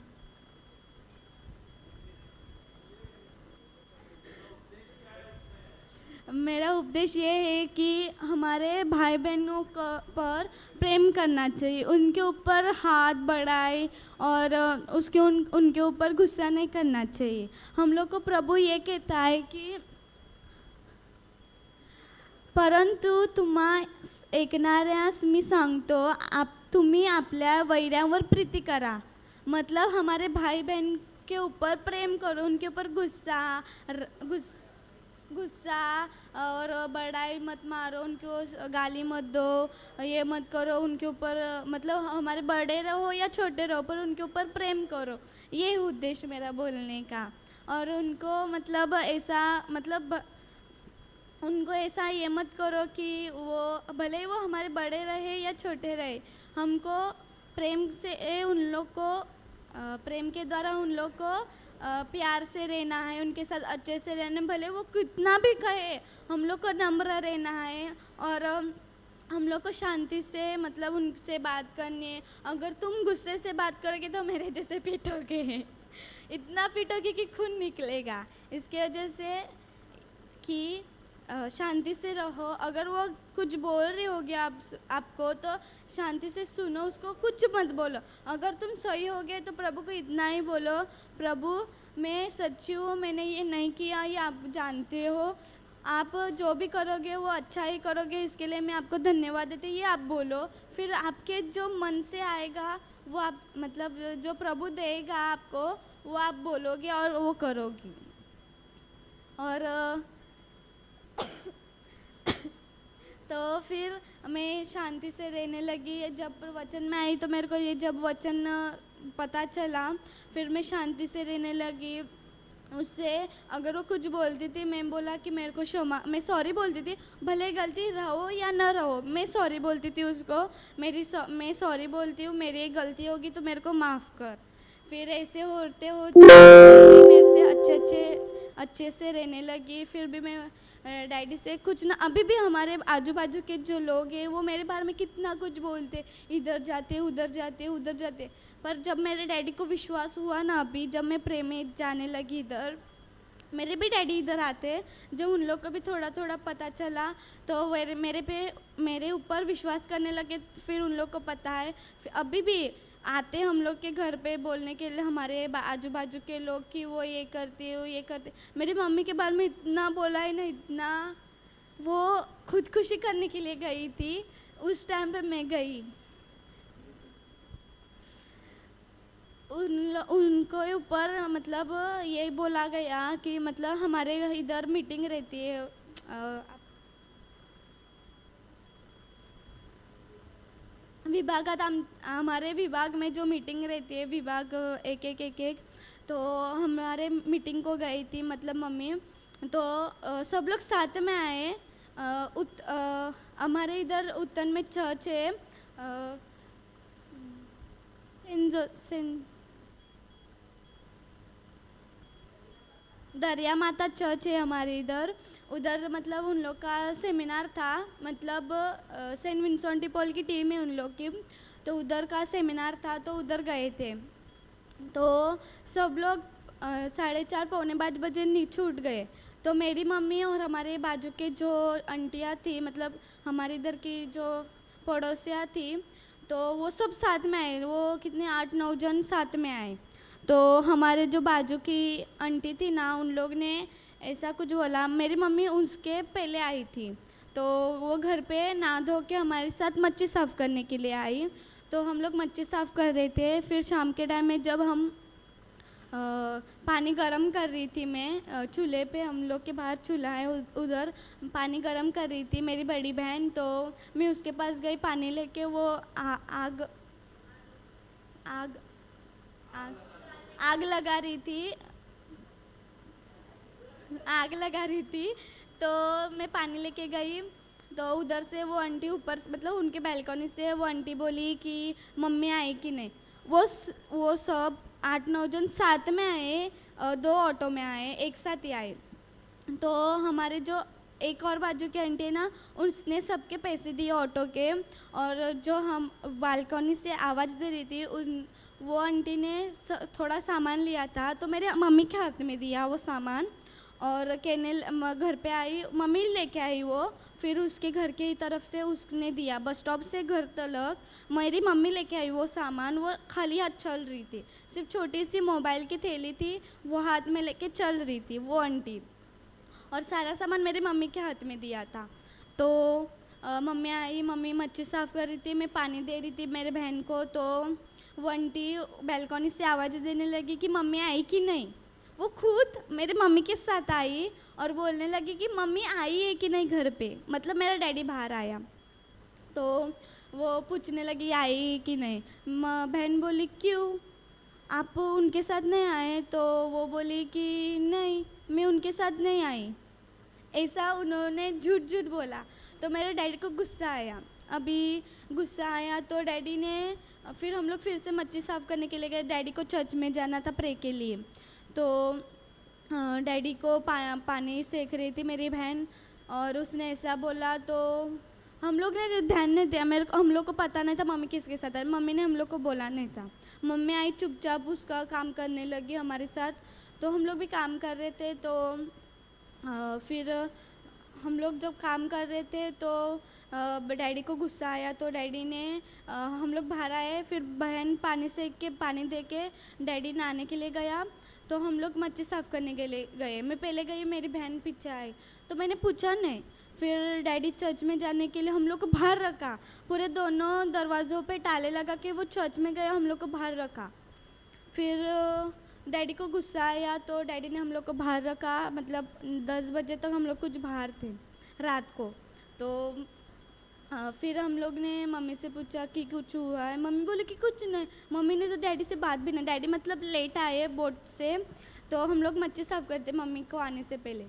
मेरा उपदेश ये है कि हमारे भाई बहनों पर प्रेम करना चाहिए, उनके ऊपर हाथ बढ़ाए और उनके ऊपर गुस्सा नहीं करना चाहिए। हम लोग को प्रभु ये कहता है कि परंतु तुम्हा ऐकणाऱ्यास मी सांगतो, तुम्ही आपल्या वैऱ्यांवर प्रीति करा। मतलब हमारे भाई बहन के ऊपर प्रेम करो, उनके ऊपर गुस्सा और बड़ाई मत मारो, उनको गाली मत दो, ये मत करो उनके ऊपर। मतलब हमारे बड़े रहो या छोटे रहो, पर उनके ऊपर प्रेम करो। ये उद्देश्य मेरा बोलने का। और उनको मतलब ऐसा, मतलब उनको ऐसा ये मत करो कि वो भले ही वो हमारे बड़े रहे या छोटे रहे, हमको प्रेम से उन लोग को प्रेम के द्वारा उन लोग को प्यार से रहना है, उनके साथ अच्छे से रहना, भले वो कितना भी कहे, हम लोग को नम्र रहना है। और हम लोग को शांति से मतलब उनसे बात करनी है। अगर तुम गुस्से से बात करोगे तो मेरे जैसे पीटोगे, इतना पीटोगे कि खून निकलेगा। इसके वजह से कि शांति से रहो। अगर वो कुछ बोल रही होगी आपको तो शांति से सुनो, उसको कुछ मत बोलो। अगर तुम सही हो गए तो प्रभु को इतना ही बोलो, प्रभु मैं सच्ची हूँ, मैंने ये नहीं किया, ये आप जानते हो, आप जो भी करोगे वो अच्छा ही करोगे, इसके लिए मैं आपको धन्यवाद देती, ये आप बोलो। फिर आपके जो मन से आएगा वो आप मतलब जो प्रभु देगा आपको वो आप बोलोगे और वो करोगी। और तो फिर मैं शांति से रहने लगी। जब वचन में आई तो मेरे को ये जब वचन पता चला, फिर मैं शांति से रहने लगी। उससे अगर वो कुछ बोलती थी, मैं बोला कि मेरे को क्षमा, मैं सॉरी बोलती थी, भले गलती रहो या न रहो, मैं सॉरी बोलती थी उसको। मैं सॉरी बोलती हूँ, मेरी एक गलती होगी तो मेरे को माफ़ कर। फिर ऐसे होते होते मेरे से अच्छे से रहने लगी। फिर भी मैं डैडी से कुछ ना, अभी भी हमारे आजू बाजू के जो लोग हैं वो मेरे बारे में कितना कुछ बोलते, इधर जाते उधर जाते उधर जाते, पर जब मेरे डैडी को विश्वास हुआ ना, अभी जब मैं प्रेम में जाने लगी इधर, मेरे भी डैडी इधर आते, जब उन लोग को भी थोड़ा थोड़ा पता चला तो मेरे ऊपर विश्वास करने लगे। फिर उन लोग को पता है, अभी भी आते हम लोग के घर पे बोलने के लिए हमारे आजू बाजू के लोग कि वो ये करती हो ये करते। मेरी मम्मी के बारे में इतना बोला है ना, इतना, वो खुदकुशी करने के लिए गई थी, उस टाइम पे मैं गई। उनको ऊपर मतलब ये बोला गया कि मतलब हमारे इधर मीटिंग रहती है, विभागात हमारे विभाग में जो मीटिंग रहती है, विभाग एक एक, तो हमारे मीटिंग को गई थी मतलब मम्मी, तो सब लोग साथ में आए। हमारे इधर उत्तन में चर्च है, दरिया माता चर्च है हमारे इधर। उधर मतलब उन लोग का सेमिनार था, मतलब सेंट विंसेंट डी पॉल की टीम है उन लोग की, तो उधर का सेमिनार था तो उधर गए थे। तो सब लोग 4:30 पौने 5 बजे छूट गए। तो मेरी मम्मी और हमारे बाजू के जो आंटियाँ थी, मतलब हमारे इधर की जो पड़ोसियाँ थी, तो वो सब साथ में आए। वो कितने 8-9 जन साथ में आए। तो हमारे जो बाजू की आंटी थी ना, उन लोग ने ऐसा कुछ बोला, मेरी मम्मी उसके पहले आई थी। तो वो घर पे नहा धो के हमारे साथ मच्छी साफ़ करने के लिए आई। तो हम लोग मच्छी साफ़ कर रहे थे। फिर शाम के टाइम में जब हम पानी गरम कर रही थी, मैं चूल्हे पे, हम लोग के बाहर चूल्हा है उधर पानी गरम कर रही थी मेरी बड़ी बहन। तो मैं उसके पास गई पानी लेके। वो आग आग आग आग लगा रही थी, आग लगा रही थी। तो मैं पानी लेके गई, तो उधर से वो आंटी ऊपर मतलब उनके बालकनी से वो आंटी बोली कि मम्मी आई कि नहीं। वो सब 8-9 जन साथ में आए, 2 ऑटो में आए, एक साथ ही आए। तो हमारे जो एक और बाजू की आंटी है ना, उसने सबके पैसे दिए ऑटो के। और जो हम बालकनी से आवाज़ दे रही थी, उस वो आंटी ने थोड़ा सामान लिया था, तो मेरे मम्मी के हाथ में दिया वो सामान। और कहने घर पे आई, मम्मी लेके आई वो। फिर उसके घर की तरफ से उसने दिया, बस स्टॉप से घर तक मेरी मम्मी लेके आई वो सामान। वो खाली हाथ चल रही थी, सिर्फ छोटी सी मोबाइल की थैली थी, वो हाथ में लेके चल रही थी वो आंटी। और सारा सामान मेरी मम्मी के हाथ में दिया था। तो मम्मी आई, मम्मी मच्छी साफ़ कर रही थी, मैं पानी दे रही थी मेरे बहन को। तो वो आंटी बालकनी से आवाज़ देने लगी कि मम्मी आई कि नहीं। वो खुद मेरे मम्मी के साथ आई और बोलने लगी कि मम्मी आई है कि नहीं घर पे, मतलब मेरा डैडी बाहर आया। तो वो पूछने लगी आई कि नहीं। बहन बोली क्यों, आप उनके साथ नहीं आए। तो वो बोली कि नहीं, मैं उनके साथ नहीं आई। ऐसा उन्होंने झूठ झूठ बोला। तो मेरे डैडी को गुस्सा आया। अभी गुस्सा आया तो डैडी ने फिर हम लोग फिर से मच्छी साफ़ करने के लिए गए। डैडी को चर्च में जाना था प्रे के लिए। तो डैडी को पानी सेक रही थी मेरी बहन, और उसने ऐसा बोला। तो हम लोग ने ध्यान नहीं दिया, हम लोग को पता नहीं था मम्मी किसके साथ है। मम्मी ने हम लोग को बोला नहीं था। मम्मी आई चुपचाप उसका काम करने लगी हमारे साथ। तो हम लोग भी काम कर रहे थे। तो फिर हम लोग जब काम कर रहे थे तो डैडी को गुस्सा आया। तो डैडी ने हम लोग बाहर आए, फिर बहन पानी सेक के पानी दे के डैडी नहाने के लिए गया। तो हम लोग मच्छी साफ़ करने के लिए गए। मैं पहले गई, मेरी बहन पीछे आई। तो मैंने पूछा नहीं। फिर डैडी चर्च में जाने के लिए हम लोग को बाहर रखा, पूरे दोनों दरवाज़ों पे ताले लगा के वो चर्च में गए, हम लोग को बाहर रखा। फिर डैडी को गुस्सा आया तो डैडी ने हम लोग को बाहर रखा, मतलब 10 बजे तक हम लोग कुछ बाहर थे रात को। तो फिर हम लोग ने मम्मी से पूछा कि कुछ हुआ है। मम्मी बोली कि कुछ नहीं। मम्मी ने तो डैडी से बात भी नहीं, डैडी मतलब लेट आए बोट से। तो हम लोग मच्छी साफ़ करते मम्मी को आने से पहले।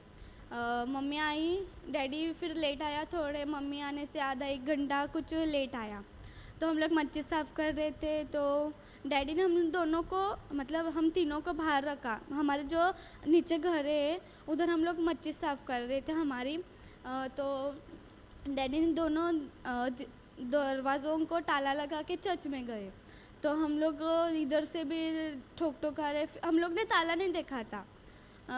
मम्मी आई, डैडी फिर लेट आया थोड़े, मम्मी आने से आधा 1 घंटा कुछ लेट आया। तो हम लोग मच्छी साफ़ कर रहे थे। तो डैडी ने हम दोनों को, मतलब हम तीनों को बाहर रखा। हमारे जो नीचे घर है उधर हम लोग मच्छी साफ़ कर रहे थे हमारी। तो डैडी ने दोनों दरवाज़ों को ताला लगा के चर्च में गए। तो हम लोग इधर से भी ठोक ठोक आ रहे। हम लोग ने ताला नहीं देखा था।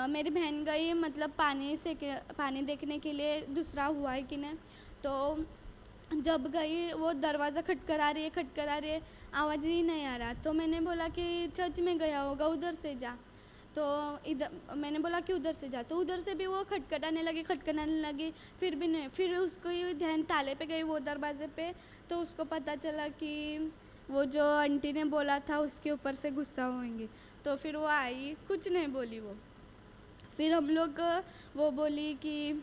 मेरी बहन गई, मतलब पानी देखने के लिए दूसरा हुआ है कि नहीं। तो जब गई वो दरवाज़ा खटखटा रही है, आवाज़ ही नहीं आ रहा। तो मैंने बोला कि चर्च में गया होगा, उधर से जा। तो इधर मैंने बोला कि उधर से जा। तो उधर से भी वो खटखटाने लगी, फिर भी नहीं। फिर उसको ध्यान ताले पे गई वो दरवाजे पे। तो उसको पता चला कि वो जो आंटी ने बोला था उसके ऊपर से गुस्सा होंगे। तो फिर वो आई, कुछ नहीं बोली वो। फिर हम लोग वो बोली कि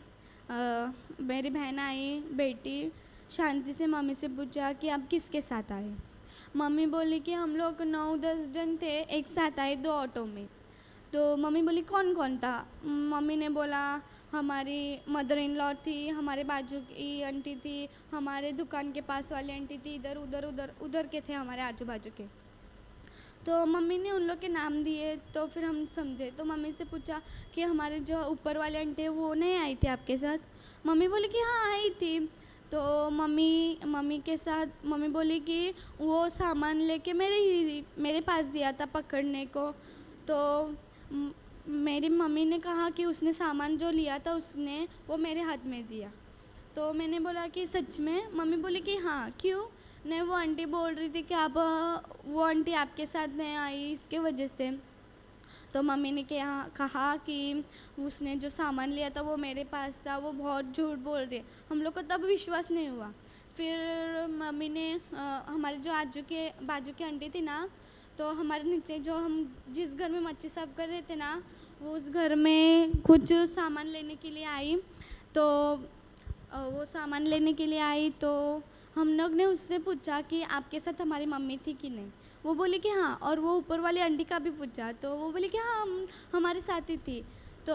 मेरी बहन आई, बेटी शांति से मम्मी से पूछा कि आप किसके साथ आए। मम्मी बोली कि हम लोग 9-10 जन थे, एक साथ आए 2 ऑटो में। तो मम्मी बोली कौन कौन था। मम्मी ने बोला हमारी मदर इन लॉ थी, हमारे बाजू की आंटी थी, हमारे दुकान के पास वाली आंटी थी, इधर के थे हमारे आजू बाजू के। तो मम्मी ने उन लोग के नाम दिए, तो फिर हम समझे। तो मम्मी से पूछा कि हमारे जो ऊपर वाले आंटी है वो नहीं आई थी आपके साथ? मम्मी बोली कि हाँ आई थी। तो मम्मी के साथ मम्मी बोली कि वो सामान लेके मेरे पास दिया था पकड़ने को। तो मेरी मम्मी ने कहा कि उसने सामान जो लिया था उसने वो मेरे हाथ में दिया। तो मैंने बोला कि सच में? मम्मी बोली कि हाँ। क्यों? नहीं, वो आंटी बोल रही थी कि आप वो आंटी आपके साथ नहीं आई इसके वजह से। तो मम्मी ने कहा कि उसने जो सामान लिया था वो मेरे पास था, वो बहुत झूठ बोल रही है। हम लोग को तब विश्वास नहीं हुआ। फिर मम्मी ने हमारे जो बाजू की आंटी थी ना, तो हमारे नीचे जो हम जिस घर में मच्छी साफ कर रहे थे ना, वो उस घर में कुछ सामान लेने के लिए आई। तो वो सामान लेने के लिए आई तो हम लोग ने उससे पूछा कि आपके साथ हमारी मम्मी थी कि नहीं? वो बोली कि हाँ। और वो ऊपर वाली आंटी का भी पूछा तो वो बोली कि हाँ हम हमारे साथ ही थी। तो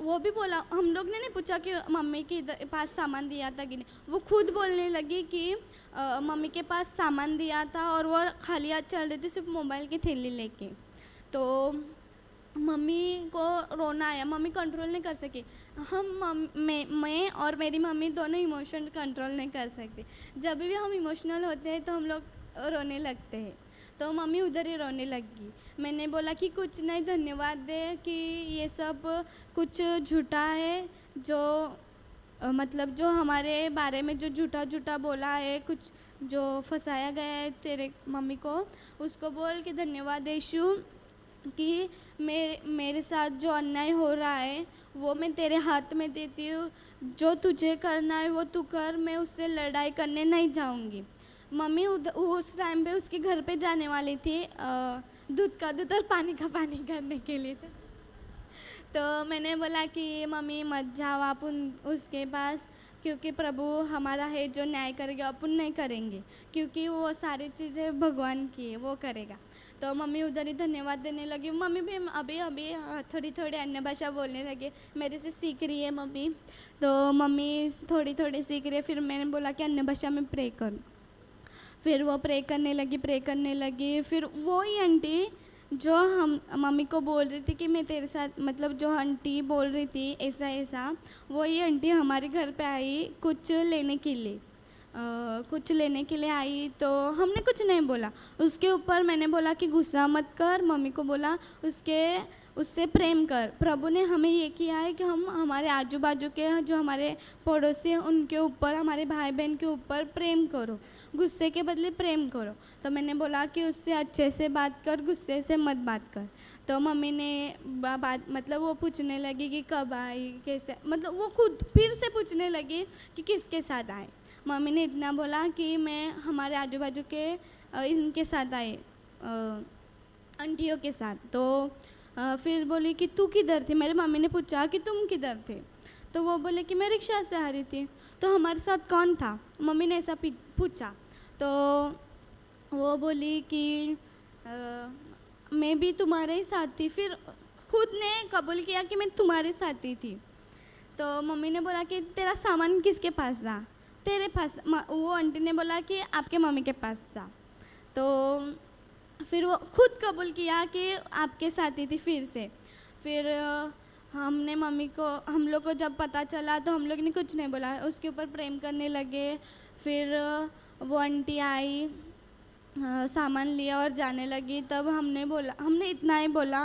वो भी बोला, हम लोग ने नहीं पूछा कि मम्मी के पास सामान दिया था कि नहीं। वो खुद बोलने लगी कि मम्मी के पास सामान दिया था और वो खाली हाथ चल रही थी सिर्फ मोबाइल की थैली लेके। तो मम्मी को रोना आया, मम्मी कंट्रोल नहीं कर सकी। मैं और मेरी मम्मी दोनों इमोशन कंट्रोल नहीं कर सकते। जब भी हम इमोशनल होते हैं तो हम लोग रोने लगते हैं। तो मम्मी उधर ही रोने लगी। मैंने बोला कि कुछ नहीं, धन्यवाद दे कि ये सब कुछ झूठा है, जो मतलब जो हमारे बारे में जो झूठा बोला है, कुछ जो फंसाया गया है तेरे मम्मी को, उसको बोल के धन्यवाद यीशु कि मेरे साथ जो अन्याय हो रहा है वो मैं तेरे हाथ में देती हूँ। जो तुझे करना है वो तू कर, मैं उससे लड़ाई करने नहीं जाऊँगी। मम्मी उस टाइम पे उसके घर पे जाने वाली थी दूध का दूध और पानी का पानी करने के लिए। तो मैंने बोला कि मम्मी मत जाओ आप उसके पास, क्योंकि प्रभु हमारा है जो न्याय करेगा, अपन नहीं करेंगे, क्योंकि वो सारी चीज़ें भगवान की है, वो करेगा। तो मम्मी उधर ही धन्यवाद देने लगी। मम्मी भी अभी अभी थोड़ी थोड़ी अन्य भाषा बोलने लगे, मेरे से सीख रही है मम्मी। तो मम्मी थोड़ी थोड़ी सीख रही है। फिर मैंने बोला कि अन्य भाषा में प्रे कर। फिर वो प्रे करने लगी। फिर वो ही आंटी जो हम मम्मी को बोल रही थी कि मैं तेरे साथ, मतलब जो आंटी बोल रही थी ऐसा ऐसा, वो ही आंटी हमारे घर पे आई कुछ लेने के लिए। कुछ लेने के लिए आई तो हमने कुछ नहीं बोला। उसके ऊपर मैंने बोला कि गुस्सा मत कर। मम्मी को बोला उससे प्रेम कर। प्रभु ने हमें ये किया है कि हम हमारे आजू बाजू के जो हमारे पड़ोसी हैं उनके ऊपर, हमारे भाई बहन के ऊपर प्रेम करो, गुस्से के बदले प्रेम करो। तो मैंने बोला कि उससे अच्छे से बात कर, गुस्से से मत बात कर। तो मम्मी ने बात मतलब वो पूछने लगी कि कब आई, कैसे, मतलब वो खुद फिर से पूछने लगी कि किसके साथ आए। मम्मी ने इतना बोला कि मैं हमारे आजू बाजू के इनके साथ आई, आंटियों के साथ। तो फिर बोली कि तू किधर थी? मेरी मम्मी ने पूछा कि तुम किधर थे? तो वो बोले कि मैं रिक्शा से आ रही थी। तो हमारे साथ कौन था? मम्मी ने ऐसा पूछा। तो वो बोली कि मैं भी तुम्हारे ही साथ थी। फिर खुद ने कबूल किया कि मैं तुम्हारे साथ ही थी। तो मम्मी ने बोला कि तेरा सामान किसके पास था? तेरे पास। वो आंटी ने बोला कि आपके मम्मी के पास था। तो फिर वो खुद कबूल किया कि आपके साथ ही थी फिर से। फिर हमने मम्मी को, हम लोग को जब पता चला तो हम लोग ने कुछ नहीं बोला, उसके ऊपर प्रेम करने लगे। फिर वो आंटी आई, सामान लिया और जाने लगी। तब हमने इतना ही बोला,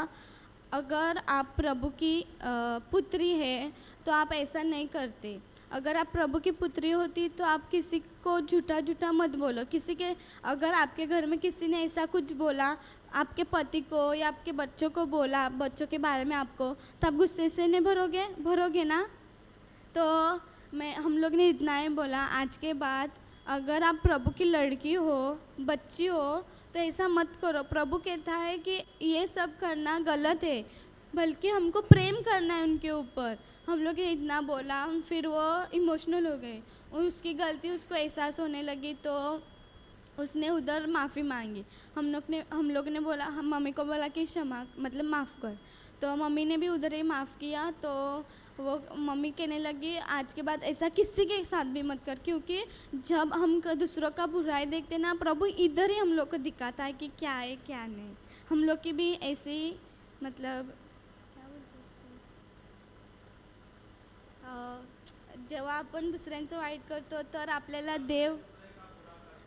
अगर आप प्रभु की पुत्री है तो आप ऐसा नहीं करते। अगर आप प्रभु की पुत्री होती तो आप किसी को झूठा मत बोलो। अगर आपके घर में किसी ने ऐसा कुछ बोला, आपके पति को या आपके बच्चों को बोला, बच्चों के बारे में आपको, तो आप गुस्से से नहीं भरोगे ना? तो हम लोग ने इतना ही बोला, आज के बाद अगर आप प्रभु की लड़की हो, बच्ची हो, तो ऐसा मत करो। प्रभु कहता है कि ये सब करना गलत है, बल्कि हमको प्रेम करना है उनके ऊपर। हम लोग ने इतना बोला। फिर वो इमोशनल हो गए, उसकी गलती उसको एहसास होने लगी। तो उसने उधर माफ़ी मांगी। हम लोग ने बोला, हम मम्मी को बोला कि क्षमा मतलब माफ़ कर। तो मम्मी ने भी उधर ही माफ़ किया। तो वो मम्मी कहने लगी, आज के बाद ऐसा किसी के साथ भी मत कर, क्योंकि जब हम दूसरों का बुराई देखते ना, प्रभु इधर ही हम लोग को दिखाता है कि क्या है क्या नहीं। हम लोग की भी ऐसे ही मतलब जेव्हा आपण दुसऱ्यांचं वाईट करतो तर आपल्याला देव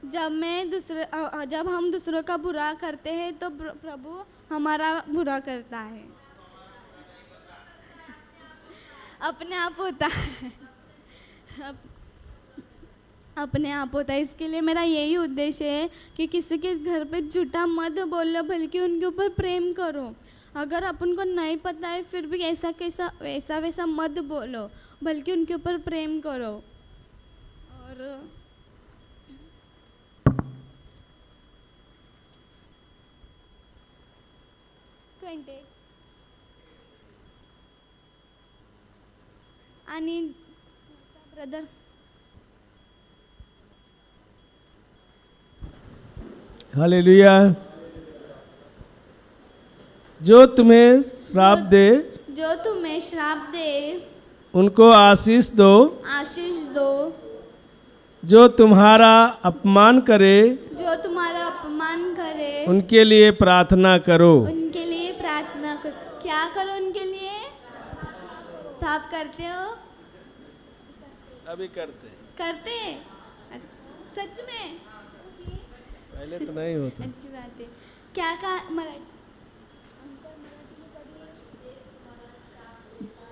जब हम दूसरों का बुरा करते हैं तो प्रभु हमारा बुरा करता है। अपने आप होता है अपने आप होता है। इसके लिए मेरा यही उद्देश्य है कि किसी के घर पे झूठा मत बोलो, बल्कि उनके ऊपर प्रेम करो। अगर अपन को नहीं पता है फिर भी ऐसा वैसा मत बोलो, बल्कि उनके ऊपर प्रेम करो। और आणि ब्रदर हालेलुया। जो तुम्हें श्राप दे जो तुम्हें श्राप दे उनको आशीष दो, आशीष दो। जो तुम्हारा अपमान करे जो तुम्हारा अपमान करे उनके लिए प्रार्थना करो। उनके लिए प्रार्थना करो। क्या करो उनके लिए? तो आप करते हो? अभी करते करते? अच्छा, सच में? पहले तो नहीं होता। अच्छी बात है। क्या कहा मराठी?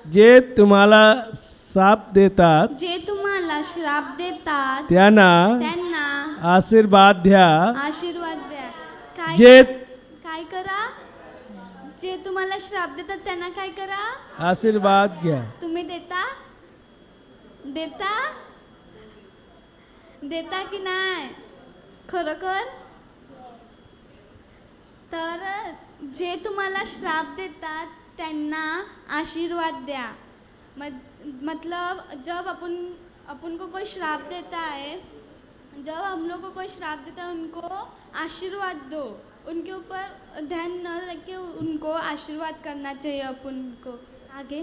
जे तुम्हाला श्राप देतात जे तुम्हाला श्राप देतात त्यांना त्यांना आशीर्वाद द्या। आशीर्वाद द्या। काय करा? जे तुम्हाला श्राप देतात त्यांना काय करा? आशीर्वाद घ्या। तुम्ही देता की नाही? खरोखर? तर जे तुम्हाला श्राप देतात त्यांना आशीर्वाद द्या। मतलब जब अपन को कोई श्राप देता है, जब हम लोग को कोई श्राप देता है उनको आशीर्वाद दो। उनके ऊपर ध्यान न रख के उनको आशीर्वाद करना चाहिए अपन को। आगे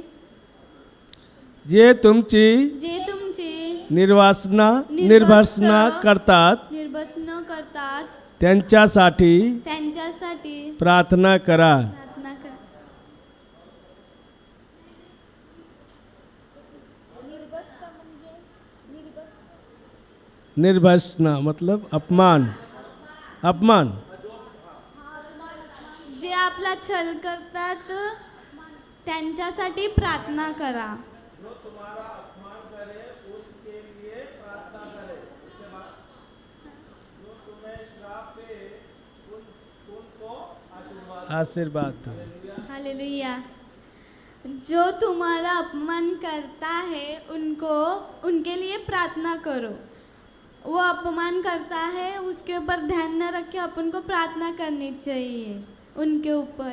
जे तुमची निर्वासना करतात त्यांच्यासाठी प्रार्थना करा। निर्भसना मतलब अपमान। जे आपला छल करतात त्यांच्यासाठी प्रार्थना करा। आशीर्वाद दो। हालेलुया। जो तुम्हारा अपमान करता है उनके लिए प्रार्थना करो। वो अपमान करता है उसके ऊपर ध्यान न रख के अपन को प्रार्थना करनी चाहिए उनके ऊपर।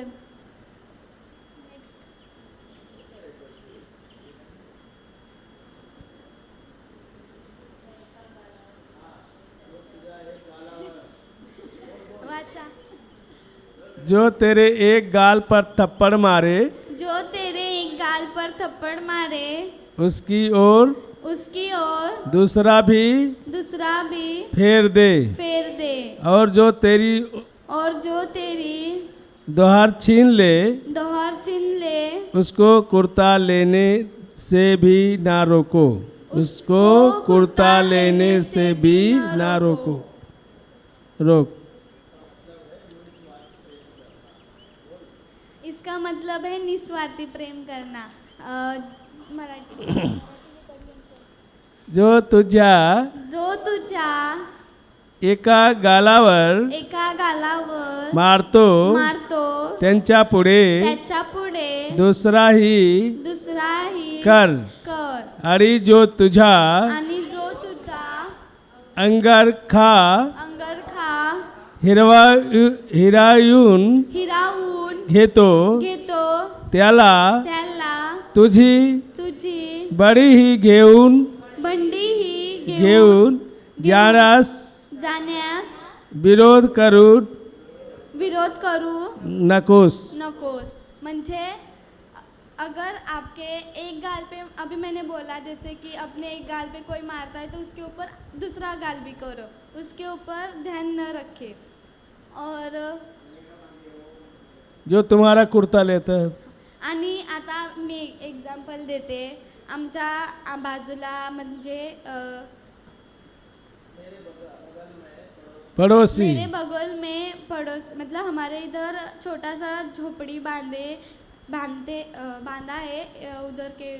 नेक्स्ट वाचा। जो तेरे एक गाल पर थप्पड़ मारे उसकी ओर दूसरा भी फेर दे। और जो तेरी दोहर छीन ले उसको कुर्ता लेने से भी ना रोको। उसको कुर्ता लेने से भी ना रोको। इसका मतलब है निस्वार्थी प्रेम करना। मराठी जो तुझ्या एका गालावर मारतो त्यांच्या पुढे दुसराही कर। आणि जो तुझा अंगरखा हिरावून घेतो त्याला तुझी बडी ही घेऊन जाण्यास विरोध करू नकोस। म्हणजे अगर आपके एक गाल पे, अभी मैंने बोला जैसे कि अपने एक गाल पे कोई मारता है तो उसके ऊपर दूसरा गाल भी करो, उसके ऊपर ध्यान न रखे। और जो तुम्हारा कुर्ता लेता है। आणि आता मी एक्झाम्पल देते. आमच्या बाजूला म्हणजे पड़ोसी। मेरे बगल में पड़ोस मतलब हमारे इधर छोटा सा झोपड़ी बांधा है उधर के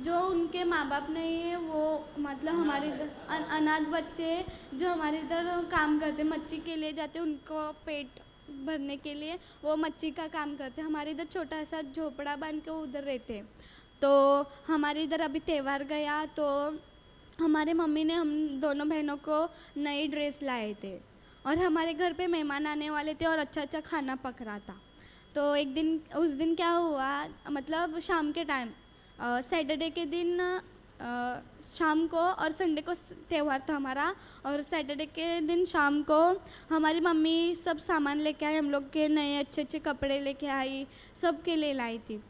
जो उनके माँ बाप नहीं है वो मतलब हमारे इधर अनाथ बच्चे जो हमारे इधर काम करते मच्छी के लिए जाते उनको पेट भरने के लिए वो मच्छी का काम करते. हमारे इधर छोटा सा झोपड़ा बांध के वो उधर रहते. तो हमारे इधर अभी त्यौहार गया तो हमारे मम्मी ने हम दोनों बहनों को नई ड्रेस लाए थे और हमारे घर पे मेहमान आने वाले थे और अच्छा अच्छा खाना पक रहा था. तो एक दिन उस दिन क्या हुआ मतलब शाम के टाइम सैटरडे के दिन शाम को और संडे को त्यौहार था हमारा और सैटरडे के दिन शाम को हमारी मम्मी सब सामान लेके आई. हम लोग के नए अच्छे अच्छे कपड़े लेके आई सब के लिए लाई थी.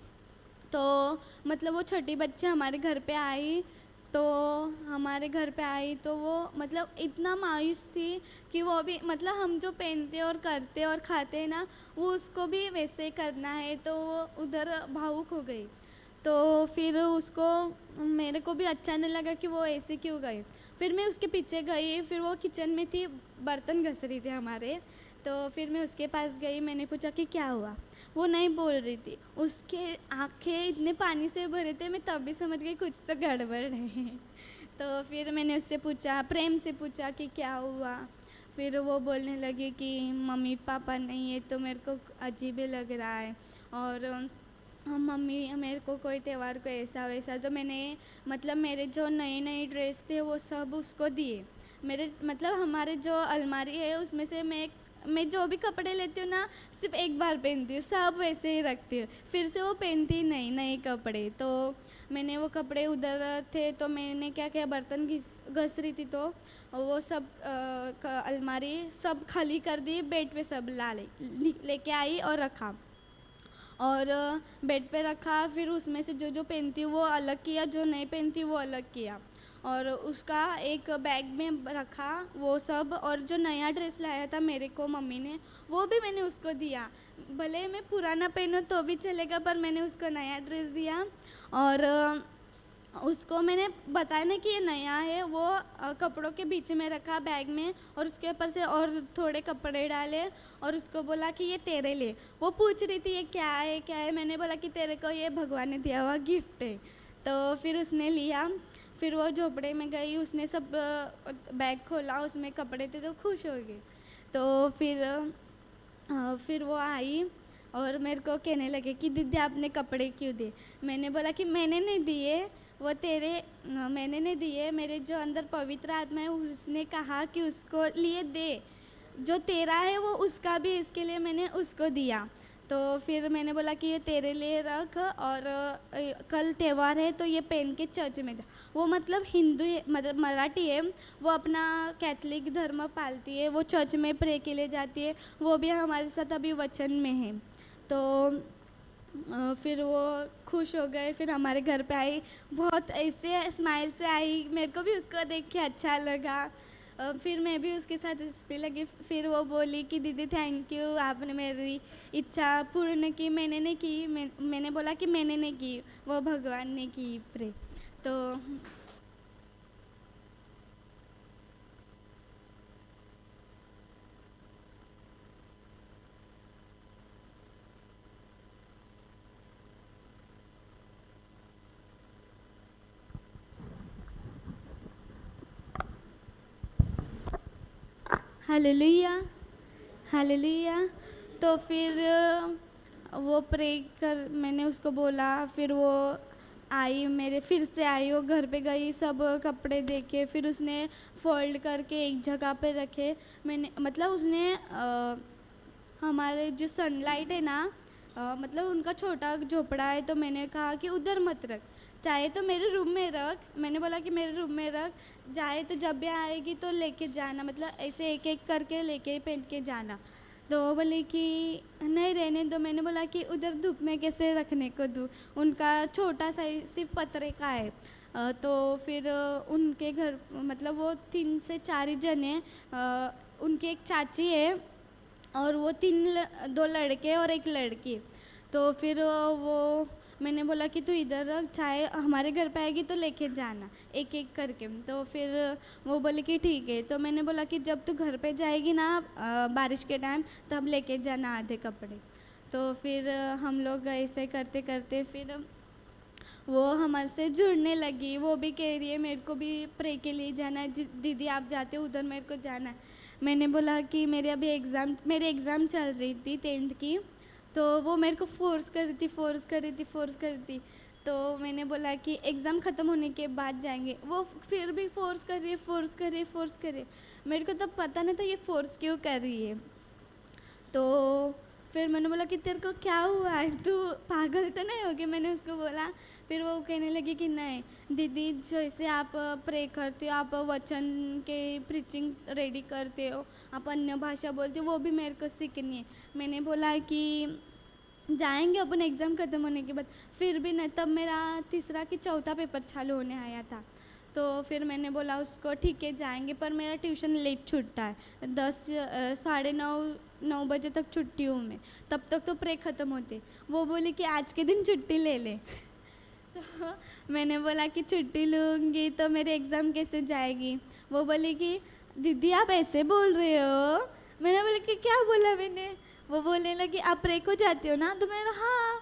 तो मतलब वो छोटी बच्ची हमारे घर पे आई तो वो मतलब इतना मायूस थी कि वो भी मतलब हम जो पहनते और करते और खाते हैं ना वो उसको भी वैसे करना है तो वो उधर भावुक हो गई. तो फिर उसको मेरे को भी अच्छा नहीं लगा कि वो ऐसे क्यों गई. फिर मैं उसके पीछे गई. फिर वो किचन में थी बर्तन घस रही थी हमारे. तो फिर मैं उसके पास गई. मैंने पूछा कि क्या हुआ. वो नहीं बोल रही थी. उसके आंखें इतने पानी से भरे थे. मैं तब भी समझ गई कुछ तो गड़बड़ है. तो फिर मैंने उससे पूछा प्रेम से पूछा कि क्या हुआ. फिर वो बोलने लगी कि मम्मी पापा नहीं है तो मेरे को अजीब ही लग रहा है और मम्मी मेरे को कोई त्यौहार को ऐसा वैसा. तो मैंने मतलब मेरे जो नए नए ड्रेस थे वो सब उसको दिए. मेरे मतलब हमारे जो अलमारी है उसमें से मैं जो भी कपड़े लेती हूँ ना सिर्फ एक बार पहनती हूँ. सब वैसे ही रखती हूँ. फिर से वो पहनती नहीं नए कपड़े. तो मैंने वो कपड़े उधर थे तो मैंने क्या किया बर्तन घस रही थी तो वो सब अलमारी सब खाली कर दी. बेड पे सब लेके आई और रखा और बेड पे रखा. फिर उसमें से जो जो पहनती वो अलग किया जो नहीं पहनती वो अलग किया और उसका एक बैग में रखा वो सब. और जो नया ड्रेस लाया था मेरे को मम्मी ने वो भी मैंने उसको दिया. भले मैं पुराना पहनूँ तो भी चलेगा पर मैंने उसको नया ड्रेस दिया. और उसको मैंने बताया ना कि ये नया है. वो कपड़ों के बीच में रखा बैग में और उसके ऊपर से और थोड़े कपड़े डाले और उसको बोला कि ये तेरे लिए. वो पूछ रही थी ये क्या है. मैंने बोला कि तेरे को ये भगवान ने दिया हुआ गिफ्ट है. तो फिर उसने लिया. फिर वो झोपड़े में गई. उसने सब बैग खोला उसमें कपड़े थे तो खुश हो गई. तो फिर वो आई और मेरे को कहने लगे कि दीदी आपने कपड़े क्यों दिए. मैंने बोला कि मैंने नहीं दिए वो मैंने नहीं दिए. मेरे जो अंदर पवित्र आत्मा है उसने कहा कि उसको लिए दे. जो तेरा है वो उसका भी इसके लिए मैंने उसको दिया. तो फिर मैंने बोला कि ये तेरे लिए रख और कल त्यौहार है तो ये पहन के चर्च में जा. वो मतलब हिंदू है मतलब मराठी है. वो अपना कैथलिक धर्म पालती है. वो चर्च में प्रे के लिए जाती है. वो भी हमारे साथ अभी वचन में है. तो फिर वो खुश हो गए. फिर हमारे घर पे आई बहुत ऐसे स्माइल से आई. मेरे को भी उसको देख के अच्छा लगा. फिर मैं भी उसके साथ हंसने लगी. फिर वो बोली कि दीदी थैंक यू आपने मेरी इच्छा पूर्ण की. मैंने नहीं की. मैंने बोला कि मैंने नहीं की वो भगवान ने की प्रे. तो हालेलुया हालेलुया. तो फिर वो प्रे कर मैंने उसको बोला. फिर वो आई फिर से आई. वो घर पे गई सब कपड़े देखे. फिर उसने फोल्ड करके एक जगह पे रखे. मैंने मतलब उसने हमारे जो सनलाइट है ना मतलब उनका छोटा झोपड़ा है तो मैंने कहा कि उधर मत रख चाहे तो मेरे रूम में रख. मैंने बोला कि मेरे रूम में रख जाए तो जब भी आएगी तो लेके जाना मतलब ऐसे एक एक करके लेके पहन के जाना. तो वो बोली कि नहीं रहने दो. मैंने बोला कि उधर धूप में कैसे रखने को दूँ. उनका छोटा सा सिर्फ पतरे का है. तो फिर उनके घर मतलब वो 3 से 4 जने उनकी एक चाची है और वो दो लड़के और एक लड़की। तो फिर वो मैंने बोला कि तू इधर रख, चाय हमारे घर पे आएगी तो लेके जाना एक एक करके। तो फिर वो बोले कि ठीक है। तो मैंने बोला कि जब तू घर पे जाएगी ना बारिश के टाइम, तब लेके जाना आधे कपड़े। तो फिर हम लोग ऐसे करते करते फिर वो हमारे से जुड़ने लगी। वो भी कह रही है मेरे को भी प्रे के लिए जाना है, दीदी आप जाते हो उधर, मेरे को जाना है। मैंने बोला कि मेरे एग्ज़ाम चल रही थी 10th की। तो वो मेरे को फोर्स कर रही थी। तो मैंने बोला कि एग्ज़ाम ख़त्म होने के बाद जाएंगे। वो फिर भी फोर्स कर रही है। मेरे को तब पता नहीं था ये फोर्स क्यों कर रही है। तो फिर मैंने बोला कि तेरे को क्या हुआ है, तू पागल तो नहीं होगी, मैंने उसको बोला। फिर वो कहने लगी कि नहीं दीदी, जैसे आप प्रे करते हो, आप वचन के प्रीचिंग रेडी करते हो, आप अन्य भाषा बोलते हो, वो भी मेरे को सीखनी है। मैंने बोला कि जाएंगे अपन एग्ज़ाम ख़त्म होने के बाद। फिर भी नहीं, तब मेरा तीसरा कि चौथा पेपर चालू होने आया था। तो फिर मैंने बोला उसको ठीक है जाएंगे, पर मेरा ट्यूशन लेट छूटता है, 9:30 बजे तक छुट्टी हूँ मैं, तब तक तो प्रे ख़त्म होते। वो बोली कि आज के दिन छुट्टी ले ले। तो मैंने बोला कि छुट्टी लूँगी तो मेरे एग्ज़ाम कैसे जाएगी। वो बोली कि दीदी आप ऐसे बोल रहे हो। मैंने बोला कि क्या बोला मैंने। वो बोलने लगी आप प्रे को जाती हो ना, तो मैंने हाँ।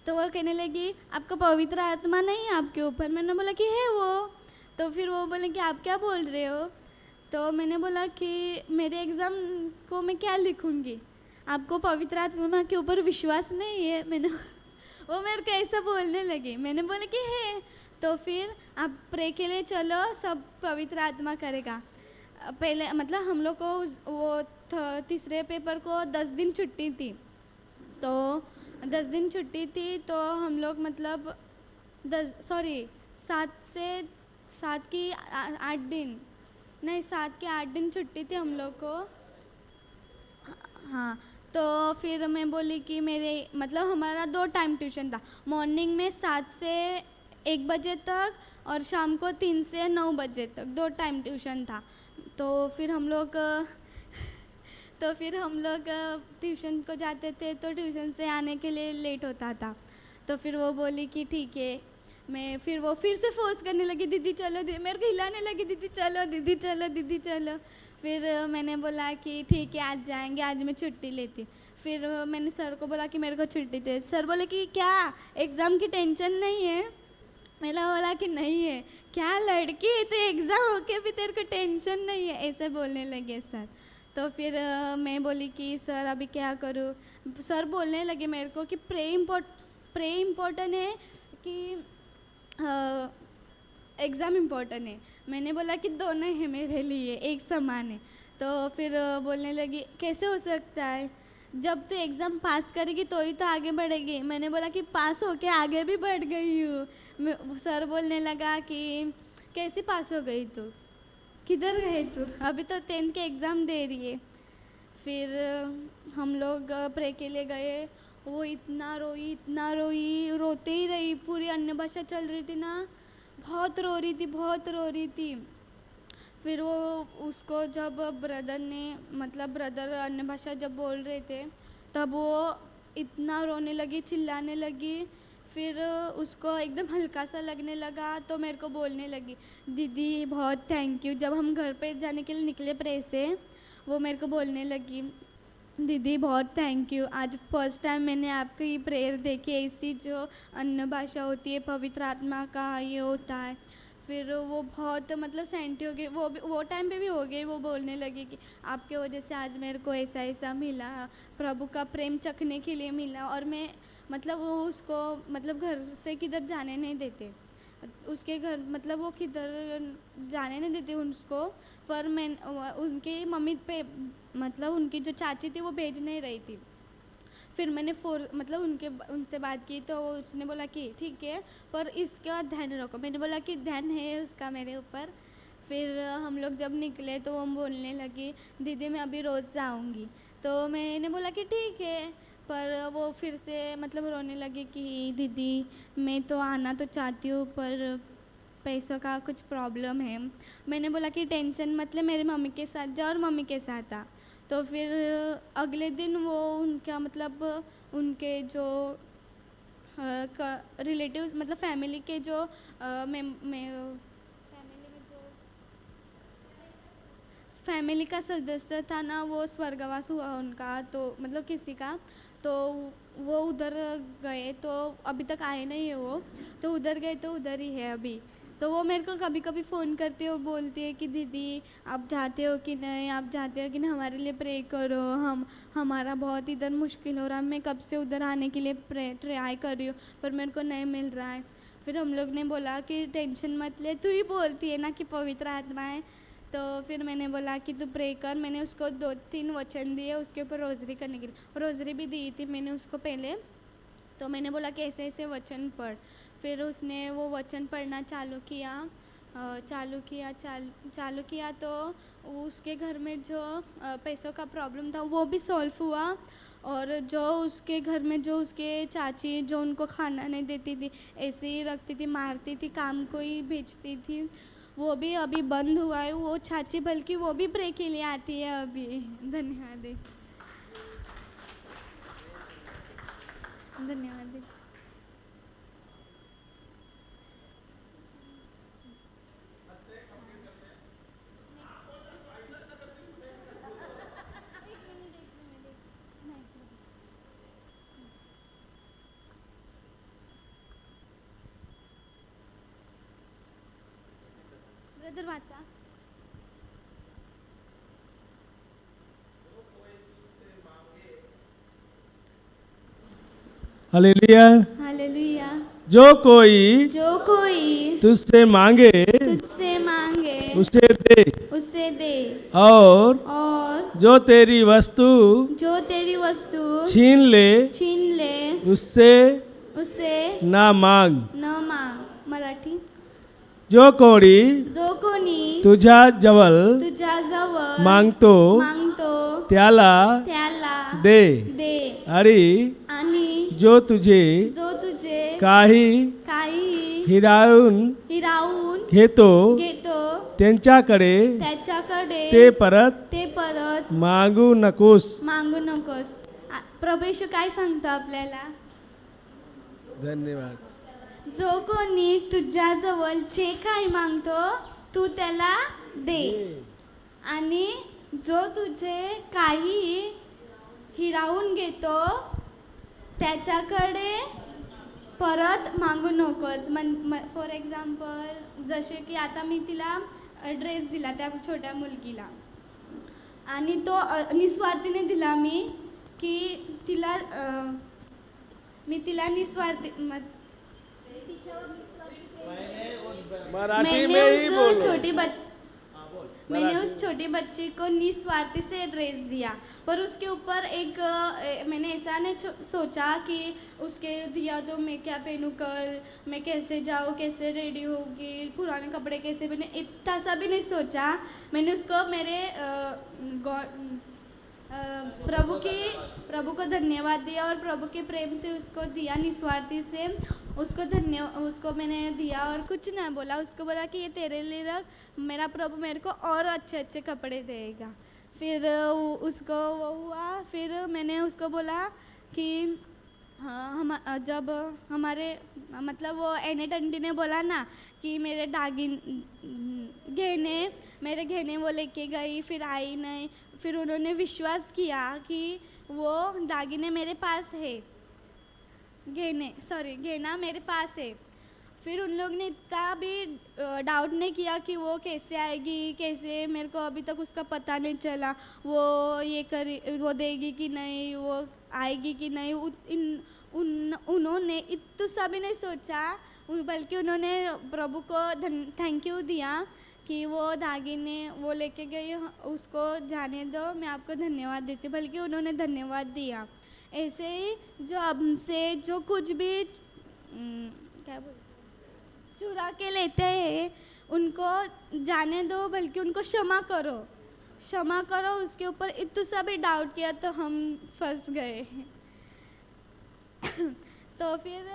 तो वो कहने लगी आपका पवित्र आत्मा नहीं है आपके ऊपर। मैंने बोला कि है वो। तो फिर वो बोले कि आप क्या बोल रहे हो। तो मैंने बोला कि मेरे एग्ज़ाम को मैं क्या लिखूँगी, आपको पवित्र आत्मा के ऊपर विश्वास नहीं है। वो मेरे को ऐसा बोलने लगी। मैंने बोला कि है। तो फिर आप प्रे के लिए चलो, सब पवित्र आत्मा करेगा। पहले मतलब हम लोग को वो तीसरे पेपर को 10 दिन छुट्टी थी। तो 10 दिन छुट्टी थी तो हम लोग मतलब 7 की 8 दिन, नहीं 7 के 8 दिन छुट्टी थी हम लोग को। हाँ। तो फिर मैं बोली कि मेरे मतलब हमारा 2 टाइम ट्यूशन था, मॉर्निंग में 7 से 1 बजे तक और शाम को 3 से 9 बजे तक 2 टाइम ट्यूशन था। तो फिर हम लोग ट्यूशन को जाते थे, तो ट्यूशन से आने के लिए लेट होता था। तो फिर वो बोली कि ठीक है। वो फिर से फोर्स करने लगी दीदी चलो, मेरे को हिलाने लगी दीदी चलो। फिर मैंने बोला कि ठीक है आज जाएंगे, आज मैं छुट्टी लेती। फिर मैंने सर को बोला कि मेरे को छुट्टी चाहिए। सर बोले कि क्या एग्ज़ाम की टेंशन नहीं है। मैंने बोला कि नहीं है। क्या लड़की है तो एग्ज़ाम होके भी तेरे को टेंशन नहीं है, ऐसे बोलने लगे सर। तो फिर मैं बोली कि सर अभी क्या करूँ। सर बोलने लगे मेरे को कि प्रे इम्पोर्टेंट है कि एग्ज़ाम इम्पोर्टेंट है। मैंने बोला कि दोनों है मेरे लिए, एक समान है। तो फिर बोलने लगी कैसे हो सकता है, जब तो एग्ज़ाम पास करेगी तो ही तो आगे बढ़ेगी। मैंने बोला कि पास होके आगे भी बढ़ गई हूँ। सर बोलने लगा कि कैसे पास हो गई तू, किधर गई तू, अभी तो 10th के एग्ज़ाम दे रही है। फिर हम लोग प्रे के लिए गए। वो इतना रोई, रोते ही रही। पूरी अन्य भाषा चल रही थी ना, बहुत रो रही थी। फिर वो उसको जब ब्रदर अन्य भाषा जब बोल रहे थे, तब वो इतना रोने लगी, चिल्लाने लगी। फिर उसको एकदम हल्का सा लगने लगा, तो मेरे को बोलने लगी दीदी बहुत थैंक यू। जब हम घर पे जाने के लिए निकले प्रे से, वो मेरे को बोलने लगी दीदी बहुत थैंक यू, आज फर्स्ट टाइम मैंने आपकी प्रेयर देखी, ऐसी जो अन्य भाषा होती है, पवित्र आत्मा का ये होता है। फिर वो बहुत मतलब सेंटी हो गई, वो टाइम पे भी हो गई। वो बोलने लगी कि आपके वजह से आज मेरे को ऐसा मिला, प्रभु का प्रेम चखने के लिए मिला। और मैं मतलब वो उसको मतलब घर से किधर जाने नहीं देते, उसके घर मतलब वो किधर जाने नहीं देते उसको। पर मैं उनकी मम्मी पे मतलब उनकी जो चाची थी वो भेज नहीं रही थी। फिर मैंने उनसे बात की, तो उसने बोला कि ठीक है पर इसका ध्यान रखो। मैंने बोला कि ध्यान है उसका मेरे ऊपर। फिर हम लोग जब निकले तो वो बोलने लगी दीदी मैं अभी रोज़ जाऊंगी। तो मैंने बोला कि ठीक है, पर वो फिर से मतलब रोने लगी कि दीदी मैं तो आना तो चाहती हूँ पर पैसों का कुछ प्रॉब्लम है। मैंने बोला कि टेंशन मतलब मेरी मम्मी के साथ जा और मम्मी के साथ आ। तो फिर अगले दिन वो उनका मतलब उनके जो रिलेटिव्स मतलब फैमिली के जो फैमिली का सदस्य था ना, वो स्वर्गवास हुआ उनका, तो मतलब किसी का, तो वो उधर गए, तो अभी तक आए नहीं है वो, तो उधर गए तो उधर ही है अभी। तो वो मेरे को कभी कभी फ़ोन करती है और बोलती है कि दीदी आप जाते हो कि नहीं, आप जाते हो कि नहीं, हमारे लिए प्रे करो, हमारा बहुत इधर मुश्किल हो रहा है, मैं कब से उधर आने के लिए ट्राई कर रही हूँ पर मेरे को नहीं मिल रहा है। फिर हम लोग ने बोला कि टेंशन मत ले, तू ही बोलती है ना कि पवित्र आत्मा है, तो फिर मैंने बोला कि तू प्रे कर। मैंने उसको 2-3 वचन दिए उसके ऊपर रोज़री करने के लिए, रोज़री भी दी थी मैंने उसको पहले। तो मैंने बोला कि ऐसे ऐसे वचन पढ़। फिर उसने वो वचन पढ़ना चालू किया तो उसके घर में जो पैसों का प्रॉब्लम था वो भी सॉल्व हुआ। और जो उसके घर में जो उसके चाची जो उनको खाना नहीं देती थी, ऐसे ही रखती थी, मारती थी, काम को ही भेजती थी, वो भी अभी बंद हुआ है वो चाची, बल्कि वो भी प्रे के लिए आती है अभी। धन्यवाद धन्यवाद। ब्रदर वाचा। हालेलुया। हालेलुया। जो कोई तुझसे मांगे तुझसे मांगे उसे दे, और जो तेरी वस्तु छीन ले उससे ना मांग। न मांग। मराठी। जो कोणी तुझ्या जवळ मागतो त्याला दे, आणि जो तुझे काही हिरावून घेतो त्यांच्याकडे ते परत मागू नकोस. प्रभू येशू काय सांगतो आपल्याला? धन्यवाद. जो कोणी तुझ्याजवळ जे काही मागतो तू त्याला दे, आणि जो तुझे काही हिरावून घेतो त्याच्याकडे परत मागू नकोस. फॉर एक्झाम्पल जसे की आता मी तिला ड्रेस दिला त्या छोट्या मुलगीला, आणि तो निस्वार्थीने दिला, मी तिला निस्वार्थी मैंने उस छोटी बच्ची को निस्वार्थी से ड्रेस दिया, पर उसके ऊपर मैंने ऐसा नहीं सोचा कि उसके दिया तो मैं क्या पहनूं कल, मैं कैसे जाऊँ, कैसे रेडी होगी, पुराने कपड़े कैसे पहने, इतना सा भी नहीं सोचा। मैंने उसको मेरे प्रभु को धन्यवाद दिया और प्रभु के प्रेम से उसको दिया, निस्वार्थी से उसको मैंने दिया और कुछ ना बोला। उसको बोला कि ये तेरे लिए रख, मेरा प्रभु मेरे को और अच्छे अच्छे कपड़े देगा। फिर उसको वो हुआ। फिर मैंने उसको बोला कि जब हमारे मतलब वो एनेट आंटी ने बोला ना कि मेरे गहने वो लेके गई, फिर आई नहीं, फिर उन्होंने विश्वास किया कि वो दागिने मेरे पास है, गहना मेरे पास है। फिर उन लोग ने इतना भी डाउट नहीं किया कि वो कैसे आएगी, कैसे, मेरे को अभी तक उसका पता नहीं चला, वो देगी कि नहीं, वो आएगी कि नहीं। उन्होंने इतना सा भी नहीं सोचा, बल्कि उन्होंने प्रभु को थैंक यू दिया कि वो दागिने वो लेके गई, उसको जाने दो, मैं आपको धन्यवाद देती, बल्कि उन्होंने धन्यवाद दिया। ऐसे ही जो हमसे जो कुछ भी चुरा के लेते हैं उनको जाने दो, बल्कि उनको क्षमा करो। उसके ऊपर इतना सा भी डाउट किया तो हम फंस गए। तो फिर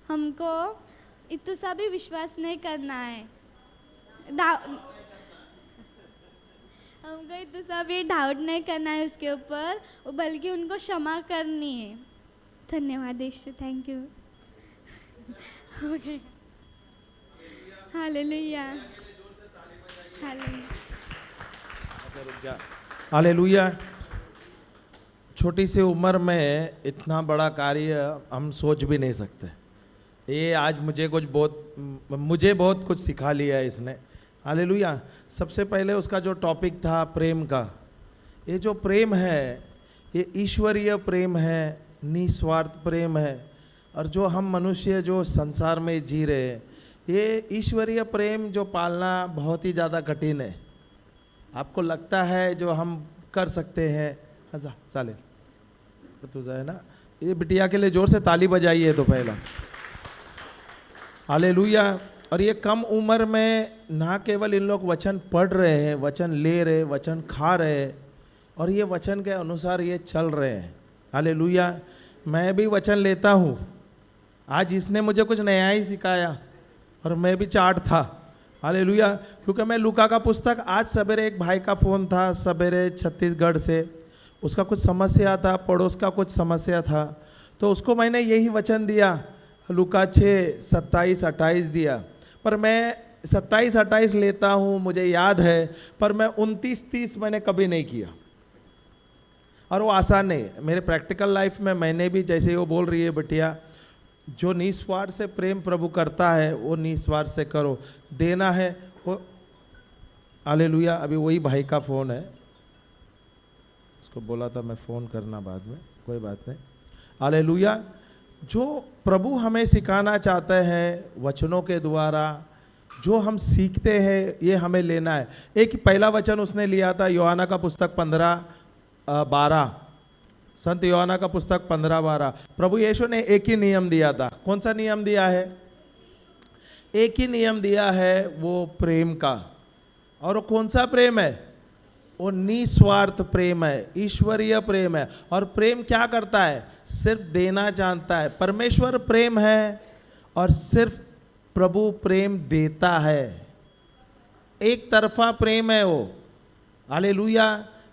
हमको इतना सा भी विश्वास नहीं करना है। हमको एक दूसरा भी डाउट नहीं करना है उसके ऊपर, बल्कि उनको क्षमा करनी है। धन्यवाद Yeshu, thank you. Okay, hallelujah, hallelujah. Hallelujah. छोटी सी उम्र में इतना बड़ा कार्य हम सोच भी नहीं सकते। ये आज मुझे बहुत कुछ सिखा लिया है इसने। हालेलुया। सबसे पहले उसका जो टॉपिक था प्रेम का, ये जो प्रेम है ये ईश्वरीय प्रेम है, निस्वार्थ प्रेम है। और जो हम मनुष्य जो संसार में जी रहे हैं, ये ईश्वरीय प्रेम जो पालना बहुत ही ज़्यादा कठिन है। आपको लगता है जो हम कर सकते हैं, अच्छा चालेल तो है ना। ये बिटिया के लिए जोर से ताली बजाइए तो पहला। हालेलुया। और ये कम उम्र में ना केवल इन लोग वचन पढ़ रहे हैं, वचन ले रहे, वचन खा रहे हैं और ये वचन के अनुसार ये चल रहे हैं। हालेलुया। मैं भी वचन लेता हूँ। आज इसने मुझे कुछ नया ही सिखाया और मैं भी चार्ट था। हालेलुया। क्योंकि मैं लूका का पुस्तक, आज सवेरे एक भाई का फ़ोन था सवेरे छत्तीसगढ़ से, उसका कुछ समस्या था, पड़ोस का कुछ समस्या था, तो उसको मैंने यही वचन दिया, लूका 6:27-28 दिया। पर मैं 27-28 लेता हूँ, मुझे याद है, पर मैं 29-30 मैंने कभी नहीं किया। और वो आसान नहीं है। मेरे प्रैक्टिकल लाइफ में मैंने भी, जैसे वो बोल रही है बिटिया, जो निस्वार्थ से प्रेम प्रभु करता है वो निस्वार्थ से करो, देना है वो। हालेलुया। अभी वही भाई का फ़ोन है, उसको बोला था मैं फ़ोन करना बाद में, कोई बात नहीं। हालेलुया। जो प्रभु हमें सिखाना चाहते हैं वचनों के द्वारा, जो हम सीखते हैं, ये हमें लेना है। एक पहला वचन उसने लिया था यूहन्ना का पुस्तक 15:12, संत यूहन्ना का पुस्तक 15:12। प्रभु यीशु ने एक ही नियम दिया था। कौन सा नियम दिया है? एक ही नियम दिया है, वो प्रेम का। और वो कौन सा प्रेम है? वो निस्वार्थ प्रेम है, ईश्वरीय प्रेम है। और प्रेम क्या करता है? सिर्फ देना जानता है। परमेश्वर प्रेम है और सिर्फ प्रभु प्रेम देता है। एक तरफा प्रेम है वो। Hallelujah,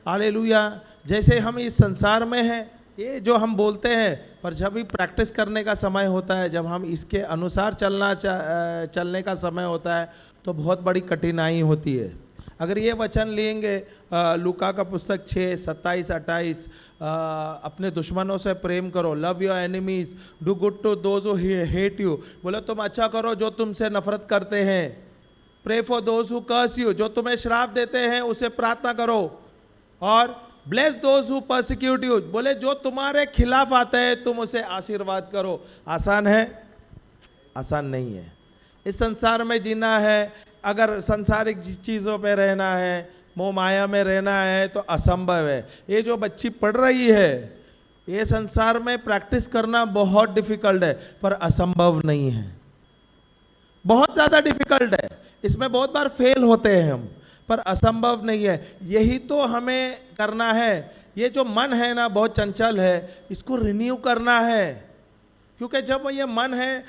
hallelujah. जैसे हम इस संसार में हैं, ये जो हम बोलते हैं, पर जब भी प्रैक्टिस करने का समय होता है, जब हम इसके अनुसार चलने का समय होता है, तो बहुत बड़ी कठिनाई होती है। अगर ये वचन लेंगे लूका का पुस्तक 6:27-28, अपने दुश्मनों से प्रेम करो, love your enemies, do good to those who hate you. बोले तुम अच्छा करो जो तुमसे नफरत करते हैं, pray for those who curse you, जो तुम्हें श्राप देते हैं उसे प्रार्थना करो, और bless those who persecute you, बोले जो तुम्हारे खिलाफ आते हैं तुम उसे आशीर्वाद करो। आसान है? आसान नहीं है। इस संसार में जीना है, अगर संसारिक चीज़ों पे रहना है, मोह माया में रहना है, तो असंभव है। ये जो बच्ची पढ़ रही है, ये संसार में प्रैक्टिस करना बहुत डिफिकल्ट है, पर असंभव नहीं है। बहुत ज़्यादा डिफिकल्ट है, इसमें बहुत बार फेल होते हैं हम, पर असंभव नहीं है। यही तो हमें करना है। ये जो मन है ना, बहुत चंचल है, इसको रिन्यू करना है। क्योंकि जब ये मन है,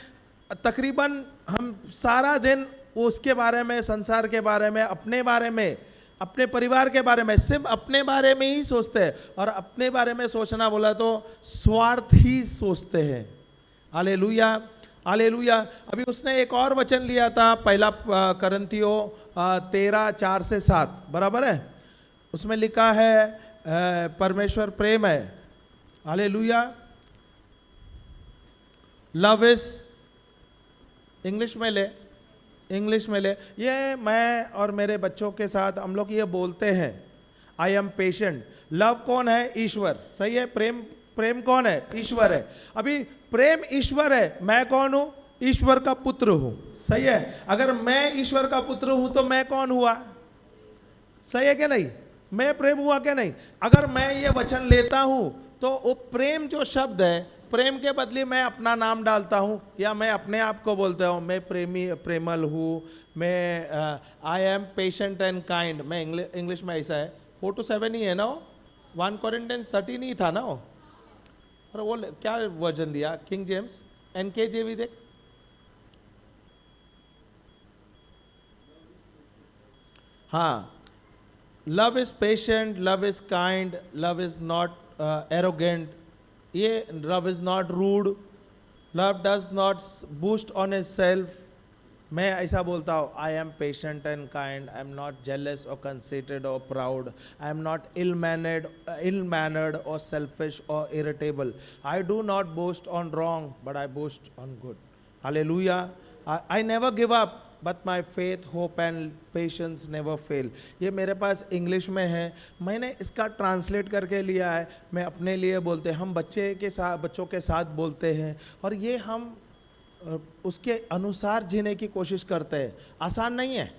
तकरीबन हम सारा दिन उसके बारे में, संसार के बारे में, अपने बारे में, अपने परिवार के बारे में, सिर्फ अपने बारे में ही सोचते हैं। और अपने बारे में सोचना बोला तो स्वार्थ ही सोचते हैं। Hallelujah, hallelujah. अभी उसने एक और वचन लिया था, पहला करंथियों 13:4-7, बराबर है? उसमें लिखा है परमेश्वर प्रेम है। हालेलुया। लव इज, इंग्लिश में ले, इंग्लिश में ले। ये मैं और मेरे बच्चों के साथ हम लोग ये बोलते हैं, आई एम पेशेंट। लव कौन है? ईश्वर। सही है। प्रेम कौन है? ईश्वर है। अभी प्रेम ईश्वर है, मैं कौन हूं? ईश्वर का पुत्र हूं। सही है। अगर मैं ईश्वर का पुत्र हूं तो मैं कौन हुआ? सही है क्या नहीं? मैं प्रेम हुआ क्या नहीं? अगर मैं ये वचन लेता हूं तो वो प्रेम जो शब्द है, प्रेम के बदले मैं अपना नाम डालता हूँ, या मैं अपने आप को बोलता हूँ मैं प्रेमल हूँ, मैं आई एम पेशेंट एंड काइंड। मैं इंग्लिश में ऐसा है, 4-7 ही है ना, 1 Corinthians 13 ही था ना वो। और वो क्या वर्जन दिया? किंग जेम्स, NKJV देख। हाँ, love is patient, love is kind, love is not arrogant, ये love is not rude, love does not boast on is self. मैं ऐसा बोलता हूँ, I am patient and kind, I am not jealous और conceited और proud, I am not ill mannered और selfish और irritable, I do not boast on wrong but I boast on good. Hallelujah. I never give up but my faith hope and patience never fail. ये मेरे पास English में है, मैंने इसका translate करके लिया है, मैं अपने लिए बोलते हैं, हम बच्चों के साथ बोलते हैं, और ये हम उसके अनुसार जीने की कोशिश करते हैं। आसान नहीं है,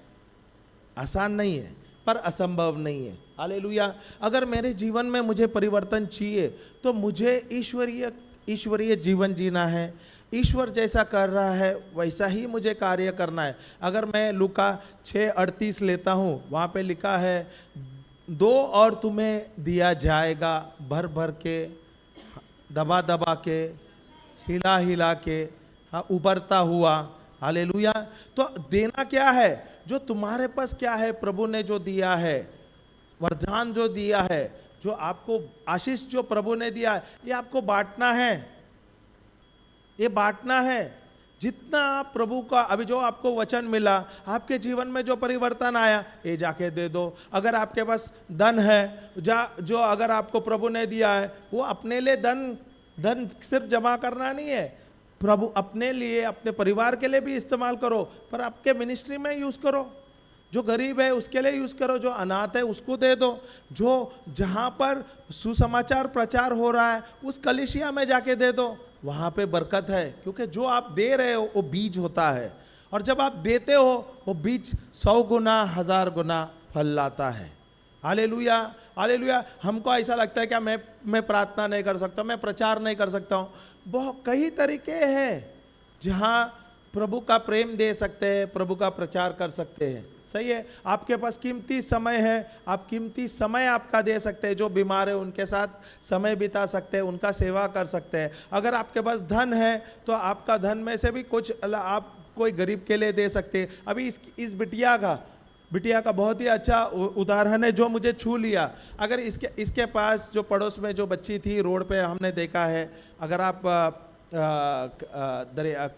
आसान नहीं है, पर असंभव नहीं है। हालेलुया। अगर मेरे जीवन में मुझे परिवर्तन चाहिए तो मुझे ईश्वरीय जीवन जीना है। ईश्वर जैसा कर रहा है वैसा ही मुझे कार्य करना है। अगर मैं लूका 6:38 लेता हूँ, वहाँ पे लिखा है, दो और तुम्हें दिया जाएगा, भर भर के, दबा दबा के, हिला हिला के, उभरता हुआ। हालेलुया। तो देना क्या है? जो तुम्हारे पास क्या है, प्रभु ने जो दिया है, वरदान जो दिया है, जो आपको आशीष जो प्रभु ने दिया है, ये आपको बांटना है, ये बांटना है। जितना आप प्रभु का, अभी जो आपको वचन मिला, आपके जीवन में जो परिवर्तन आया, ये जाके दे दो। अगर आपके पास धन है, जो अगर आपको प्रभु ने दिया है, वो अपने लिए धन सिर्फ जमा करना नहीं है, प्रभु अपने लिए, अपने परिवार के लिए भी इस्तेमाल करो, पर आपके मिनिस्ट्री में यूज करो। जो गरीब है उसके लिए यूज करो, जो अनाथ है उसको दे दो, जो जहां पर सुसमाचार प्रचार हो रहा है उस कलीसिया में जाके दे दो, वहां पे बरकत है। क्योंकि जो आप दे रहे हो वो बीज होता है, और जब आप देते हो वो बीज 100 गुना 1000 गुना फल लाता है। Hallelujah, hallelujah. हमको ऐसा लगता है कि मैं प्रार्थना नहीं कर सकता, मैं प्रचार नहीं कर सकता हूँ। बहुत कई तरीके हैं जहाँ प्रभु का प्रेम दे सकते हैं, प्रभु का प्रचार कर सकते हैं। सही है। आपके पास कीमती समय है, आप कीमती समय आपका दे सकते हैं। जो बीमार है उनके साथ समय बिता सकते हैं, उनका सेवा कर सकते हैं। अगर आपके पास धन है तो आपका धन में से भी कुछ आप कोई गरीब के लिए दे सकते हैं। अभी इस बिटिया का बहुत ही अच्छा उदाहरण है जो मुझे छू लिया। अगर इसके पास जो पड़ोस में जो बच्ची थी, रोड पे हमने देखा है, अगर आप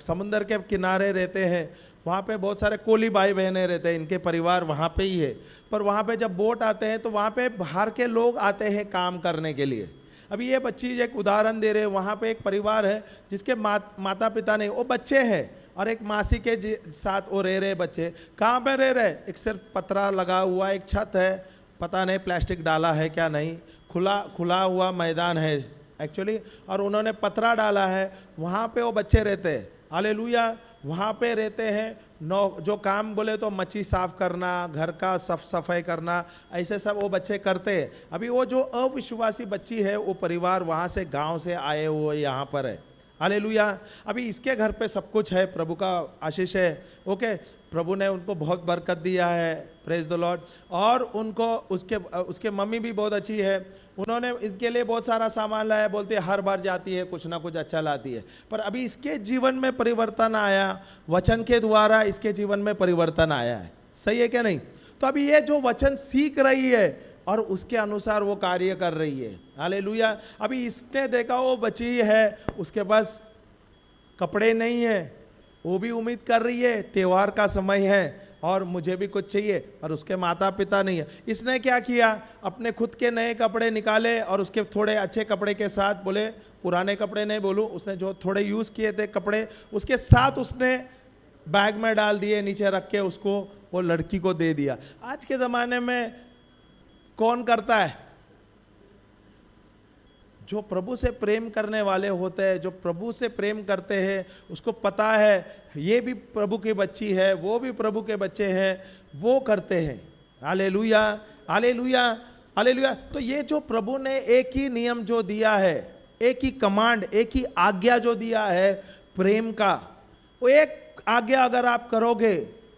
समुंदर के किनारे रहते हैं, वहाँ पे बहुत सारे कोली भाई बहनें रहते हैं, इनके परिवार वहाँ पे ही है। पर वहाँ पे जब बोट आते हैं तो वहाँ पे बाहर के लोग आते हैं काम करने के लिए। अभी ये बच्ची एक उदाहरण दे रहे हैं, वहाँ पे एक परिवार है जिसके माता पिता नहीं, वो बच्चे हैं, और एक मासी के साथ वो रह रहे बच्चे। कहाँ पे रह रहे? एक सिर्फ पतरा लगा हुआ एक छत है, पता नहीं प्लास्टिक डाला है क्या नहीं, खुला हुआ मैदान है एक्चुअली, और उन्होंने पतरा डाला है, वहाँ पे वो बच्चे रहते हैं। हालेलुया। वहाँ पे रहते हैं। जो काम बोले तो मच्छी साफ करना, घर का सफाई करना, ऐसे सब वो बच्चे करते हैं। अभी वो जो अविश्वासी बच्ची है, वो परिवार वहाँ से गांव से आए हुए यहाँ पर है। हालेलुया। अभी इसके घर पे सब कुछ है, प्रभु का आशीष है। ओके, प्रभु ने उनको बहुत बरकत दिया है, प्रेज द लॉर्ड। और उनको उसके मम्मी भी बहुत अच्छी है, उन्होंने इसके लिए बहुत सारा सामान लाया। बोलते हर बार जाती है, कुछ ना कुछ अच्छा लाती है। पर अभी इसके जीवन में परिवर्तन आया, वचन के द्वारा इसके जीवन में परिवर्तन आया है। सही है क्या नहीं? तो अभी ये जो वचन सीख रही है और उसके अनुसार वो कार्य कर रही है। हालेलुया। अभी इसने देखा वो बच्ची है, उसके पास कपड़े नहीं है, वो भी उम्मीद कर रही है त्योहार का समय है और मुझे भी कुछ चाहिए, पर उसके माता पिता नहीं है। इसने क्या किया? अपने खुद के नए कपड़े निकाले और उसके थोड़े अच्छे कपड़े के साथ, बोले पुराने कपड़े नहीं बोलूं, उसने जो थोड़े यूज किए थे कपड़े, उसके साथ उसने बैग में डाल दिए, नीचे रख के उसको वो लड़की को दे दिया। आज के ज़माने में कौन करता है? जो प्रभु से प्रेम करने वाले होते हैं, जो प्रभु से प्रेम करते हैं, उसको पता है ये भी प्रभु की बच्ची है, वो भी प्रभु के बच्चे हैं, वो करते हैं। Hallelujah, hallelujah, hallelujah. तो ये जो प्रभु ने एक ही नियम जो दिया है, एक ही कमांड, एक ही आज्ञा जो दिया है प्रेम का, वो एक आज्ञा अगर आप करोगे,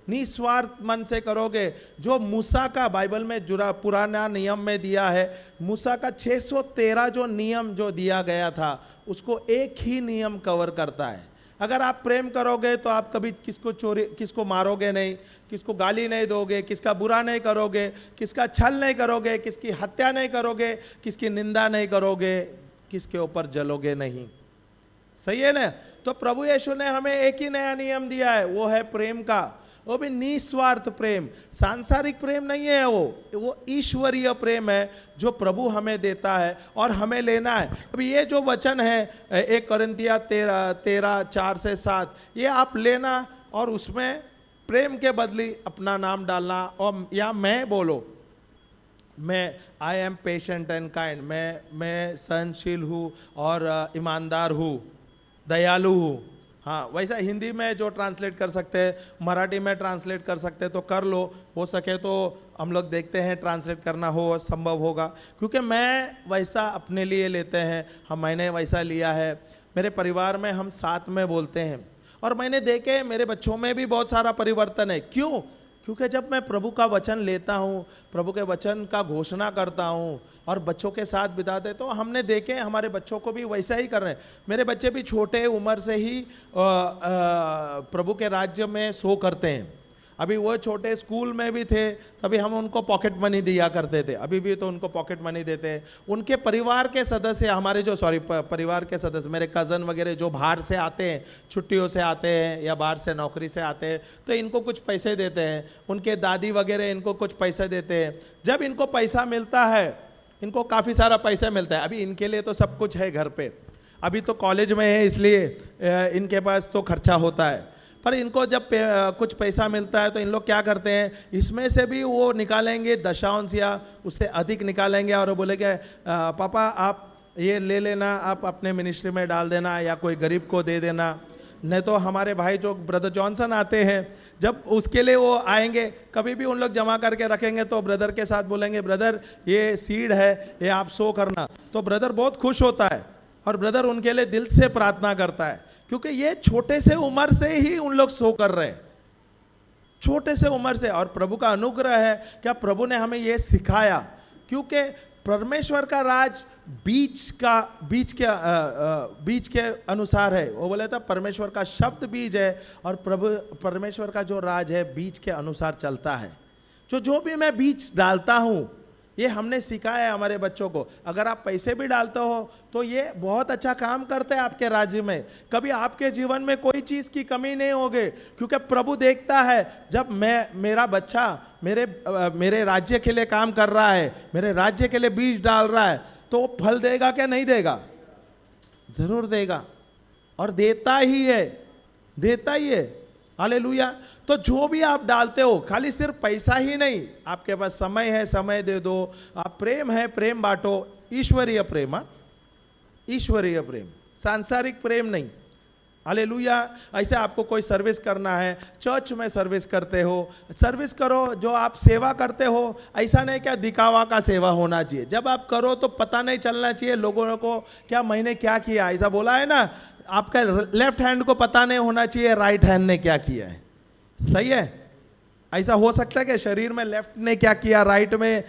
निस्वार्थ मन से करोगे, जो मूसा का बाइबल में जुड़ा पुराना नियम में दिया है, मूसा का 613 जो नियम जो दिया गया था, उसको एक ही नियम कवर करता है। अगर आप प्रेम करोगे तो आप कभी किसको मारोगे नहीं, किसको गाली नहीं दोगे, किसका बुरा नहीं करोगे, किसका छल नहीं करोगे, किसकी हत्या नहीं करोगे, किसकी निंदा नहीं करोगे, किसके ऊपर जलोगे नहीं। सही है ना? तो प्रभु यीशु ने हमें एक ही नया नियम दिया है, वो है प्रेम का, वो भी निस्वार्थ प्रेम। सांसारिक प्रेम नहीं है, वो ईश्वरीय प्रेम है जो प्रभु हमें देता है और हमें लेना है। अभी ये जो वचन है 1 कोरिन्थिया 13:4-7, ये आप लेना और उसमें प्रेम के बदले अपना नाम डालना, और या मैं बोलो, मैं आई एम पेशेंट एंड काइंड, मैं सहनशील हूँ और ईमानदार हूँ, दयालु हूँ। हाँ, वैसा हिंदी में जो ट्रांसलेट कर सकते हैं, मराठी में ट्रांसलेट कर सकते हैं तो कर लो, हो सके तो हम लोग देखते हैं ट्रांसलेट करना हो संभव होगा, क्योंकि मैं वैसा अपने लिए लेते हैं, मैंने वैसा लिया है। मेरे परिवार में हम साथ में बोलते हैं और मैंने देखे मेरे बच्चों में भी बहुत सारा परिवर्तन है। क्यों? क्योंकि जब मैं प्रभु का वचन लेता हूँ, प्रभु के वचन का घोषणा करता हूँ और बच्चों के साथ बिताते, तो हमने देखे हमारे बच्चों को भी वैसा ही कर रहे हैं। मेरे बच्चे भी छोटे उम्र से ही प्रभु के राज्य में शो करते हैं। अभी वो छोटे स्कूल में भी थे तभी हम उनको पॉकेट मनी दिया करते थे, अभी भी तो उनको पॉकेट मनी देते हैं। उनके परिवार के सदस्य, हमारे जो परिवार के सदस्य, मेरे कज़न वगैरह जो बाहर से आते हैं, छुट्टियों से आते हैं या बाहर से नौकरी से आते हैं, तो इनको कुछ पैसे देते हैं। उनके दादी वगैरह इनको कुछ पैसे देते हैं। जब इनको पैसा मिलता है, इनको काफ़ी सारा पैसा मिलता है, अभी इनके लिए तो सब कुछ है घर पे, अभी तो कॉलेज में है इसलिए इनके पास तो खर्चा होता है, पर इनको जब कुछ पैसा मिलता है तो इन लोग क्या करते हैं, इसमें से भी वो निकालेंगे दशांश या उससे अधिक निकालेंगे और बोलेंगे पापा आप ये ले लेना, आप अपने मिनिस्ट्री में डाल देना या कोई गरीब को दे देना। नहीं तो हमारे भाई जो ब्रदर जॉनसन आते हैं, जब उसके लिए वो आएंगे, कभी भी उन लोग जमा करके रखेंगे तो ब्रदर के साथ बोलेंगे ब्रदर ये सीड है, ये आप सो करना। तो ब्रदर बहुत खुश होता है और ब्रदर उनके लिए दिल से प्रार्थना करता है, क्योंकि ये छोटे से उम्र से ही उन लोग सो कर रहे हैं, छोटे से उम्र से। और प्रभु का अनुग्रह है क्या प्रभु ने हमें ये सिखाया, क्योंकि परमेश्वर का राज बीज के अनुसार है। वो बोले था परमेश्वर का शब्द बीज है और परमेश्वर का जो राज है बीज के अनुसार चलता है। जो भी मैं बीज डालता हूँ, ये हमने सिखाया है हमारे बच्चों को। अगर आप पैसे भी डालते हो तो ये बहुत अच्छा काम करते हैं आपके राज्य में, कभी आपके जीवन में कोई चीज की कमी नहीं होगी, क्योंकि प्रभु देखता है जब मेरा बच्चा मेरे राज्य के लिए काम कर रहा है, मेरे राज्य के लिए बीज डाल रहा है, तो फल देगा क्या? नहीं देगा? जरूर देगा, और देता ही है। हालेलुया। तो जो भी आप डालते हो, खाली सिर्फ पैसा ही नहीं, आपके पास समय है, समय दे दो, आप प्रेम है, प्रेम बांटो। ईश्वरीय प्रेम, ईश्वरीय प्रेम, सांसारिक प्रेम नहीं। हालेलुया। ऐसे आपको कोई सर्विस करना है, चर्च में सर्विस करते हो, सर्विस करो। जो आप सेवा करते हो, ऐसा नहीं क्या दिखावा का सेवा होना चाहिए। जब आप करो तो पता नहीं चलना चाहिए लोगों को क्या मैंने क्या किया। ऐसा बोला है ना, आपका लेफ्ट हैंड को पता नहीं होना चाहिए राइट हैंड ने क्या किया है। सही है? ऐसा हो सकता है कि शरीर में लेफ्ट ने क्या किया राइट में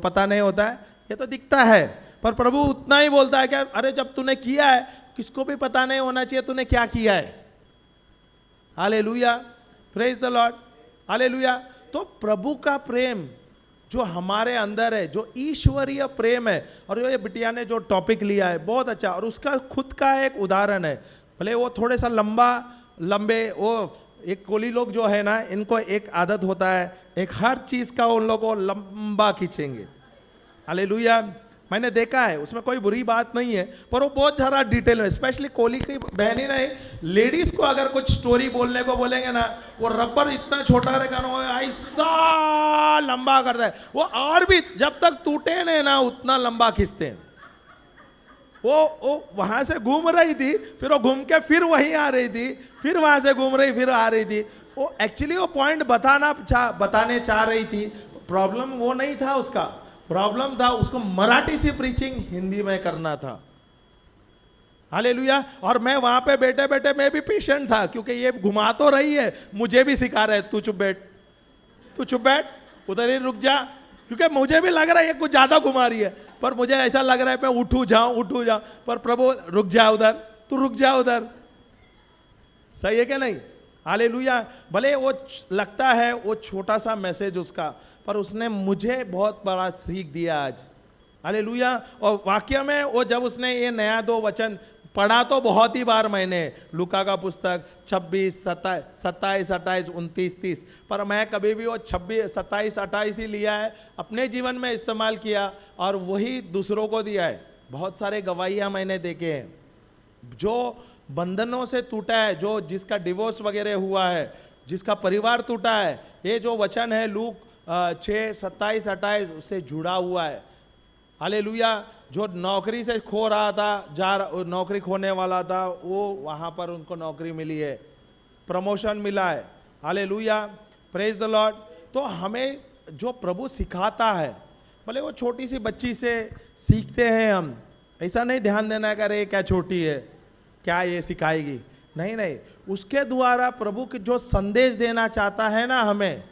पता नहीं होता है? ये तो दिखता है, पर प्रभु उतना ही बोलता है कि अरे जब तूने किया है, किसको भी पता नहीं होना चाहिए तूने क्या किया है। Hallelujah, praise the Lord, hallelujah. तो प्रभु का प्रेम जो हमारे अंदर है, जो ईश्वरीय प्रेम है, और ये बिटिया ने जो टॉपिक लिया है बहुत अच्छा, और उसका खुद का एक उदाहरण है। भले वो थोड़े सा लंबे वो एक कोली लोग जो है ना, इनको एक आदत होता है, एक हर चीज का उन लोगों को लंबा खींचेंगे। हालेलुया। मैंने देखा है, उसमें कोई बुरी बात नहीं है, पर वो बहुत सारा डिटेल में, स्पेशली कोली की बहनी नहीं, लेडीज को अगर कुछ स्टोरी बोलने को बोलेंगे ना, वो रबर इतना छोटा रहेगा ना, ऐसा लंबा करता है वो, और भी जब तक टूटे नहीं ना उतना लंबा खींचते हैं। वो वहां से घूम रही थी, फिर वो घूम के फिर वहीं आ रही थी, फिर वहां से घूम रही फिर आ रही थी। वो एक्चुअली वो पॉइंट बताने चाह रही थी। प्रॉब्लम वो नहीं था, उसका प्रॉब्लम था उसको मराठी से प्रीचिंग हिंदी में करना था। हालेलुया। और मैं वहां पे बैठे बैठे मैं भी पेशेंट था, क्योंकि ये घुमा तो रही है, मुझे भी सिखा रहा है तू चुप बैठ, उधर ही रुक जा, क्योंकि मुझे भी लग रहा है ये कुछ ज्यादा घुमा रही है, पर मुझे ऐसा लग रहा है मैं उठू जाऊं, पर प्रभु रुक जा उधर, तू रुक जा उधर। सही है क्या नहीं? हालेलुया। भले वो लगता है वो छोटा सा मैसेज उसका, पर उसने मुझे बहुत बड़ा सीख दिया आज। हालेलुया। और वाक्य में वो जब उसने ये नया 2 वचन पढ़ा तो बहुत ही बार मैंने लूका का पुस्तक 26, 27, 28, 29, 30, पर मैं कभी भी वो 26, 27, 28 ही लिया है, अपने जीवन में इस्तेमाल किया और वही दूसरों को दिया है। बहुत सारे गवाहियाँ मैंने देखे हैं जो बंधनों से टूटा है, जो जिसका डिवोर्स वगैरह हुआ है, जिसका परिवार टूटा है, ये जो वचन है लूक 6, 27, 28 उससे जुड़ा हुआ है। हालेलुया। जो नौकरी से खो रहा था, नौकरी खोने वाला था, वो वहाँ पर उनको नौकरी मिली है, प्रमोशन मिला है। Hallelujah, praise the Lord. तो हमें जो प्रभु सिखाता है, भले वो छोटी सी बच्ची से सीखते हैं हम, ऐसा नहीं ध्यान देना है कि अरे क्या छोटी है, क्या ये सिखाएगी, नहीं नहीं, उसके द्वारा प्रभु की जो संदेश देना चाहता है ना हमें,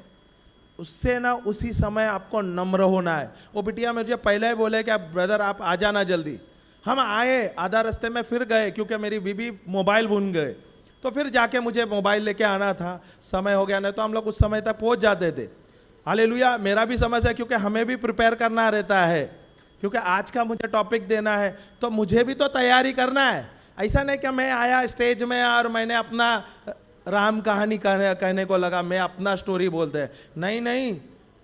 उससे ना उसी समय आपको नम्र होना है। वो बिटिया मुझे पहले ही बोले कि ब्रदर आप आ जाना जल्दी। हम आए, आधा रास्ते में फिर गए क्योंकि मेरी बीबी मोबाइल भूल गए, तो फिर जाके मुझे मोबाइल लेके आना था, समय हो गया, नहीं तो हम लोग उस समय तक पहुंच जाते थे। हालेलुया। मेरा भी समझ है क्योंकि हमें भी प्रिपेयर करना रहता है, क्योंकि आज का मुझे टॉपिक देना है तो मुझे भी तो तैयारी करना है। ऐसा नहीं कि मैं आया स्टेज में और मैंने अपना राम कहानी कहने को लगा, मैं अपना स्टोरी बोलते हैं, नहीं नहीं,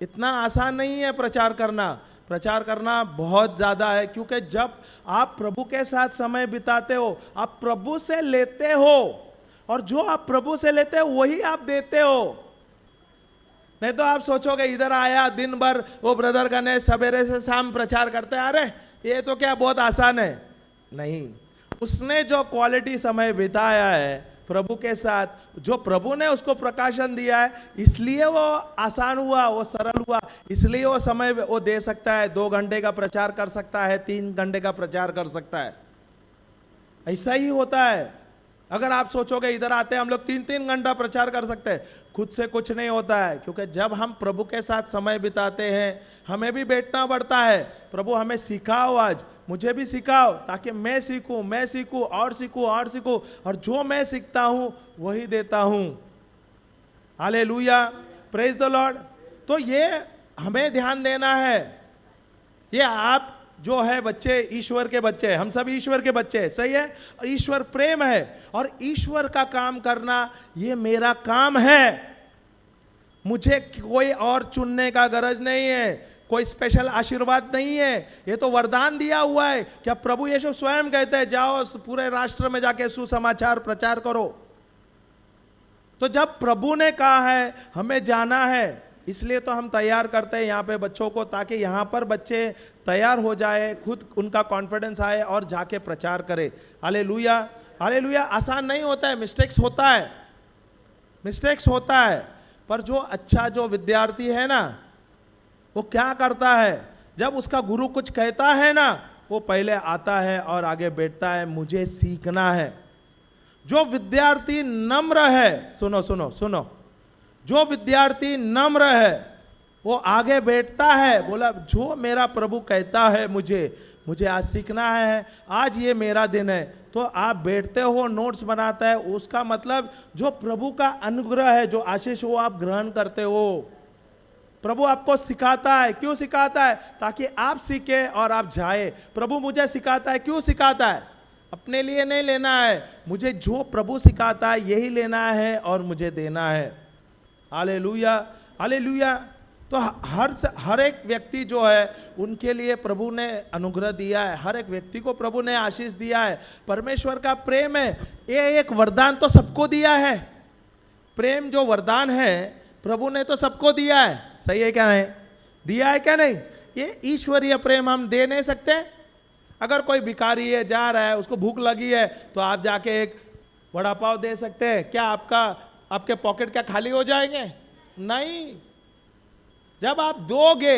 इतना आसान नहीं है प्रचार करना। प्रचार करना बहुत ज़्यादा है, क्योंकि जब आप प्रभु के साथ समय बिताते हो, आप प्रभु से लेते हो, और जो आप प्रभु से लेते हो वही आप देते हो। नहीं तो आप सोचोगे इधर आया दिन भर वो ब्रदर गणेश सवेरे से शाम प्रचार करते हैं, अरे ये तो क्या बहुत आसान है। नहीं, उसने जो क्वालिटी समय बिताया है प्रभु के साथ, जो प्रभु ने उसको प्रकाशन दिया है, इसलिए वो आसान हुआ, वो सरल हुआ, इसलिए वो समय वो दे सकता है। 2 घंटे का प्रचार कर सकता है, 3 घंटे का प्रचार कर सकता है। ऐसा ही होता है। अगर आप सोचोगे इधर आते हैं हम लोग 3-3 घंटा प्रचार कर सकते हैं, खुद से कुछ नहीं होता है, क्योंकि जब हम प्रभु के साथ समय बिताते हैं हमें भी बैठना पड़ता है। प्रभु हमें सिखाओ, आज मुझे भी सिखाओ, ताकि मैं सीखूं और सीखूं और सीखूं, और जो मैं सीखता हूं वही देता हूं। Hallelujah, praise the Lord. तो ये हमें ध्यान देना है। ये आप जो है बच्चे, ईश्वर के बच्चे, हम सब ईश्वर के बच्चे हैं, सही है। और ईश्वर प्रेम है, और ईश्वर का काम करना ये मेरा काम है। मुझे कोई और चुनने का गरज नहीं है, कोई स्पेशल आशीर्वाद नहीं है, ये तो वरदान दिया हुआ है। क्या प्रभु यीशु स्वयं कहते हैं जाओ पूरे राष्ट्र में जाके सुसमाचार प्रचार करो। तो जब प्रभु ने कहा है हमें जाना है, इसलिए तो हम तैयार करते हैं यहाँ पे बच्चों को, ताकि यहाँ पर बच्चे तैयार हो जाए, खुद उनका कॉन्फिडेंस आए और जाके प्रचार करे। Hallelujah, hallelujah. आसान नहीं होता है, मिस्टेक्स होता है, पर जो अच्छा जो विद्यार्थी है ना, वो क्या करता है, जब उसका गुरु कुछ कहता है ना, वो पहले आता है और आगे बैठता है, मुझे सीखना है। जो विद्यार्थी नम्र है, सुनो सुनो सुनो, जो विद्यार्थी नम्र है वो आगे बैठता है, बोला जो मेरा प्रभु कहता है मुझे आज सीखना है, आज ये मेरा दिन है। तो आप बैठते हो, नोट्स बनाता है, उसका मतलब जो प्रभु का अनुग्रह है, जो आशीष वो आप ग्रहण करते हो। प्रभु आपको सिखाता है, क्यों सिखाता है? ताकि आप सीखे और आप जाए। प्रभु मुझे सिखाता है, क्यों सिखाता है? अपने लिए नहीं लेना है, मुझे जो प्रभु सिखाता है यही लेना है और मुझे देना है। Hallelujah, hallelujah. तो हर एक व्यक्ति जो है उनके लिए प्रभु ने अनुग्रह दिया है, हर एक व्यक्ति को प्रभु ने आशीष दिया है। परमेश्वर का प्रेम है, ये एक वरदान तो सबको दिया है। प्रेम जो वरदान है प्रभु ने तो सबको दिया है, सही है क्या नहीं? दिया है क्या नहीं? ये ईश्वरीय प्रेम हम दे नहीं सकते? अगर कोई भिखारी है, जा रहा है, उसको भूख लगी है, तो आप जाके एक वड़ा पाव दे सकते हैं क्या? आपके पॉकेट क्या खाली हो जाएंगे? नहीं। जब आप दोगे,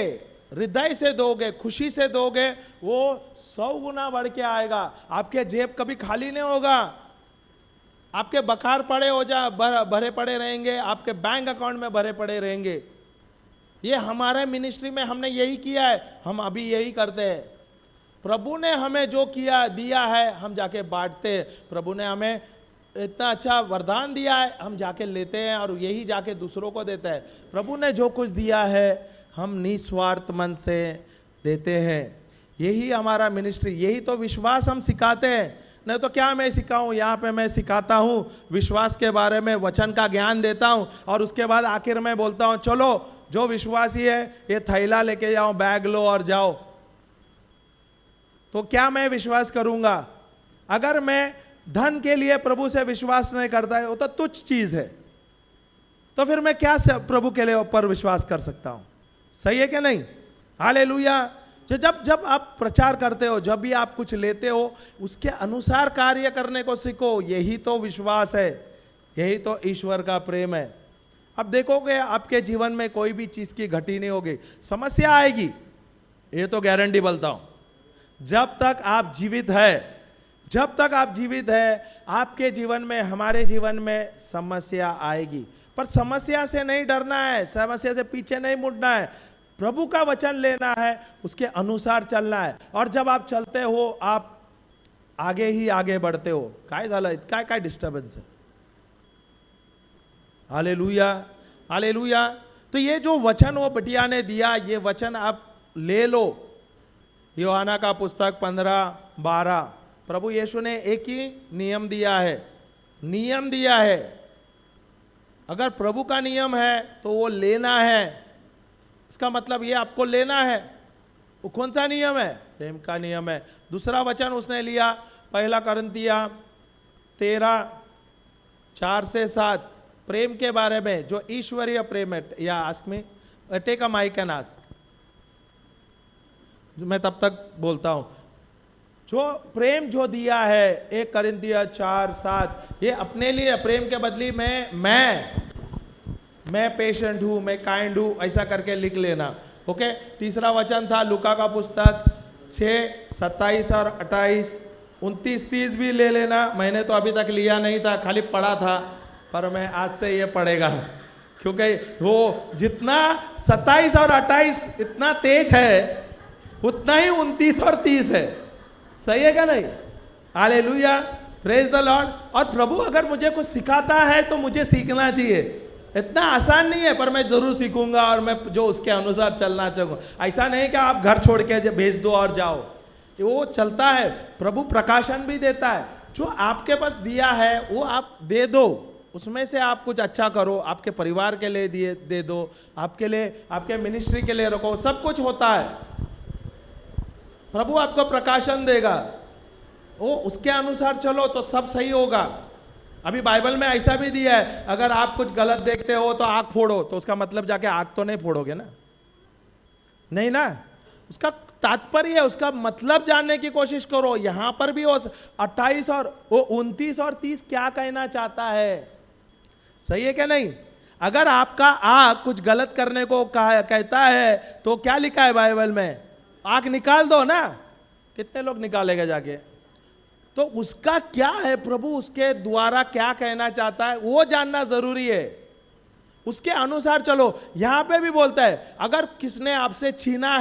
हृदय से दोगे, खुशी से दोगे, वो 100 गुना बढ़ के आएगा। आपके जेब कभी खाली नहीं होगा, आपके बकार पड़े हो जा भरे पड़े रहेंगे, आपके बैंक अकाउंट में भरे पड़े रहेंगे। ये हमारे मिनिस्ट्री में हमने यही किया है, हम अभी यही करते हैं। प्रभु ने हमें जो किया दिया है हम जाके बांटते हैं। प्रभु ने हमें इतना अच्छा वरदान दिया है, हम जाके लेते हैं और यही जाके दूसरों को देते हैं। प्रभु ने जो कुछ दिया है हम निस्वार्थ मन से देते हैं। यही हमारा मिनिस्ट्री, यही तो विश्वास हम सिखाते हैं। नहीं तो क्या मैं सिखाऊं, यहाँ पे मैं सिखाता हूँ विश्वास के बारे में, वचन का ज्ञान देता हूँ और उसके बाद आखिर में बोलता हूँ चलो जो विश्वासी है ये थैला लेके जाओ, बैग लो और जाओ। तो क्या मैं विश्वास करूंगा? अगर मैं धन के लिए प्रभु से विश्वास नहीं करता है, वो तो तुच्छ चीज है, तो फिर मैं क्या प्रभु के लिए ऊपर विश्वास कर सकता हूं? सही है क्या नहीं? हालेलुया। जब जब आप प्रचार करते हो, जब भी आप कुछ लेते हो, उसके अनुसार कार्य करने को सीखो। यही तो विश्वास है, यही तो ईश्वर का प्रेम है। अब देखोगे आपके जीवन में कोई भी चीज की घटी नहीं होगी, समस्या आएगी, ये तो गारंटी बोलता हूं। जब तक आप जीवित है, जब तक आप जीवित है, आपके जीवन में, हमारे जीवन में समस्या आएगी। पर समस्या से नहीं डरना है, समस्या से पीछे नहीं मुड़ना है, प्रभु का वचन लेना है, उसके अनुसार चलना है। और जब आप चलते हो आप आगे ही आगे बढ़ते हो। काय झालं, काय काय डिस्टर्बेंस है? Hallelujah, hallelujah. तो ये जो वचन वो बिटिया ने दिया, ये वचन आप ले लो। यूहन्ना का पुस्तक 15:12, प्रभु यीशु ने एक ही नियम दिया है, नियम दिया है। अगर प्रभु का नियम है तो वो लेना है, इसका मतलब ये आपको लेना है। वो कौन सा नियम है? प्रेम का नियम है। दूसरा वचन उसने लिया, 1 कुरिन्थियों 13:4-7, प्रेम के बारे में, जो ईश्वरीय प्रेम है। या ask me, take a mic and ask, मैं तब तक बोलता हूं। जो प्रेम जो दिया है 1 कुरिन्थियों 4:7, ये अपने लिए प्रेम के बदले में मैं पेशेंट हूं, मैं काइंड हूं, ऐसा करके लिख लेना। ओके। तीसरा वचन था लूका का पुस्तक 6:27 और 28, 29-30 भी ले लेना। मैंने तो अभी तक लिया नहीं था, खाली पढ़ा था, पर मैं आज से ये पढ़ेगा, क्योंकि वो जितना 27 और 28 इतना तेज है, उतना ही 29 और 30 है। सही है क्या नहीं? Hallelujah, praise the Lord. और प्रभु अगर मुझे कुछ सिखाता है तो मुझे सीखना चाहिए। इतना आसान नहीं है, पर मैं जरूर सीखूंगा और मैं जो उसके अनुसार चलना चाहूंगा। ऐसा नहीं कि आप घर छोड़ के भेज दो और जाओ, वो चलता है। प्रभु प्रकाशन भी देता है, जो आपके पास दिया है वो आप दे दो, उसमें से आप कुछ अच्छा करो, आपके परिवार के लिए दे दो, आपके लिए, आपके मिनिस्ट्री के लिए रखो, सब कुछ होता है। प्रभु आपको प्रकाशन देगा, वो उसके अनुसार चलो तो सब सही होगा। अभी बाइबल में ऐसा भी दिया है, अगर आप कुछ गलत देखते हो तो आग फोड़ो, तो उसका मतलब जाके आग तो नहीं फोड़ोगे ना, नहीं ना। उसका तात्पर्य है, उसका मतलब जानने की कोशिश करो। यहां पर भी वो 28 और वो 29 और 30 क्या कहना चाहता है? सही है क्या नहीं? अगर आपका आग कुछ गलत करने को कहता है तो क्या लिखा है बाइबल में? आग निकाल दो ना। कितने लोग निकालेगा जाके? तो उसका क्या है, प्रभु उसके द्वारा क्या कहना चाहता है, वो जानना जरूरी है। उसके अनुसार चलो। यहां पे भी बोलता है, अगर किसने आपसे छीना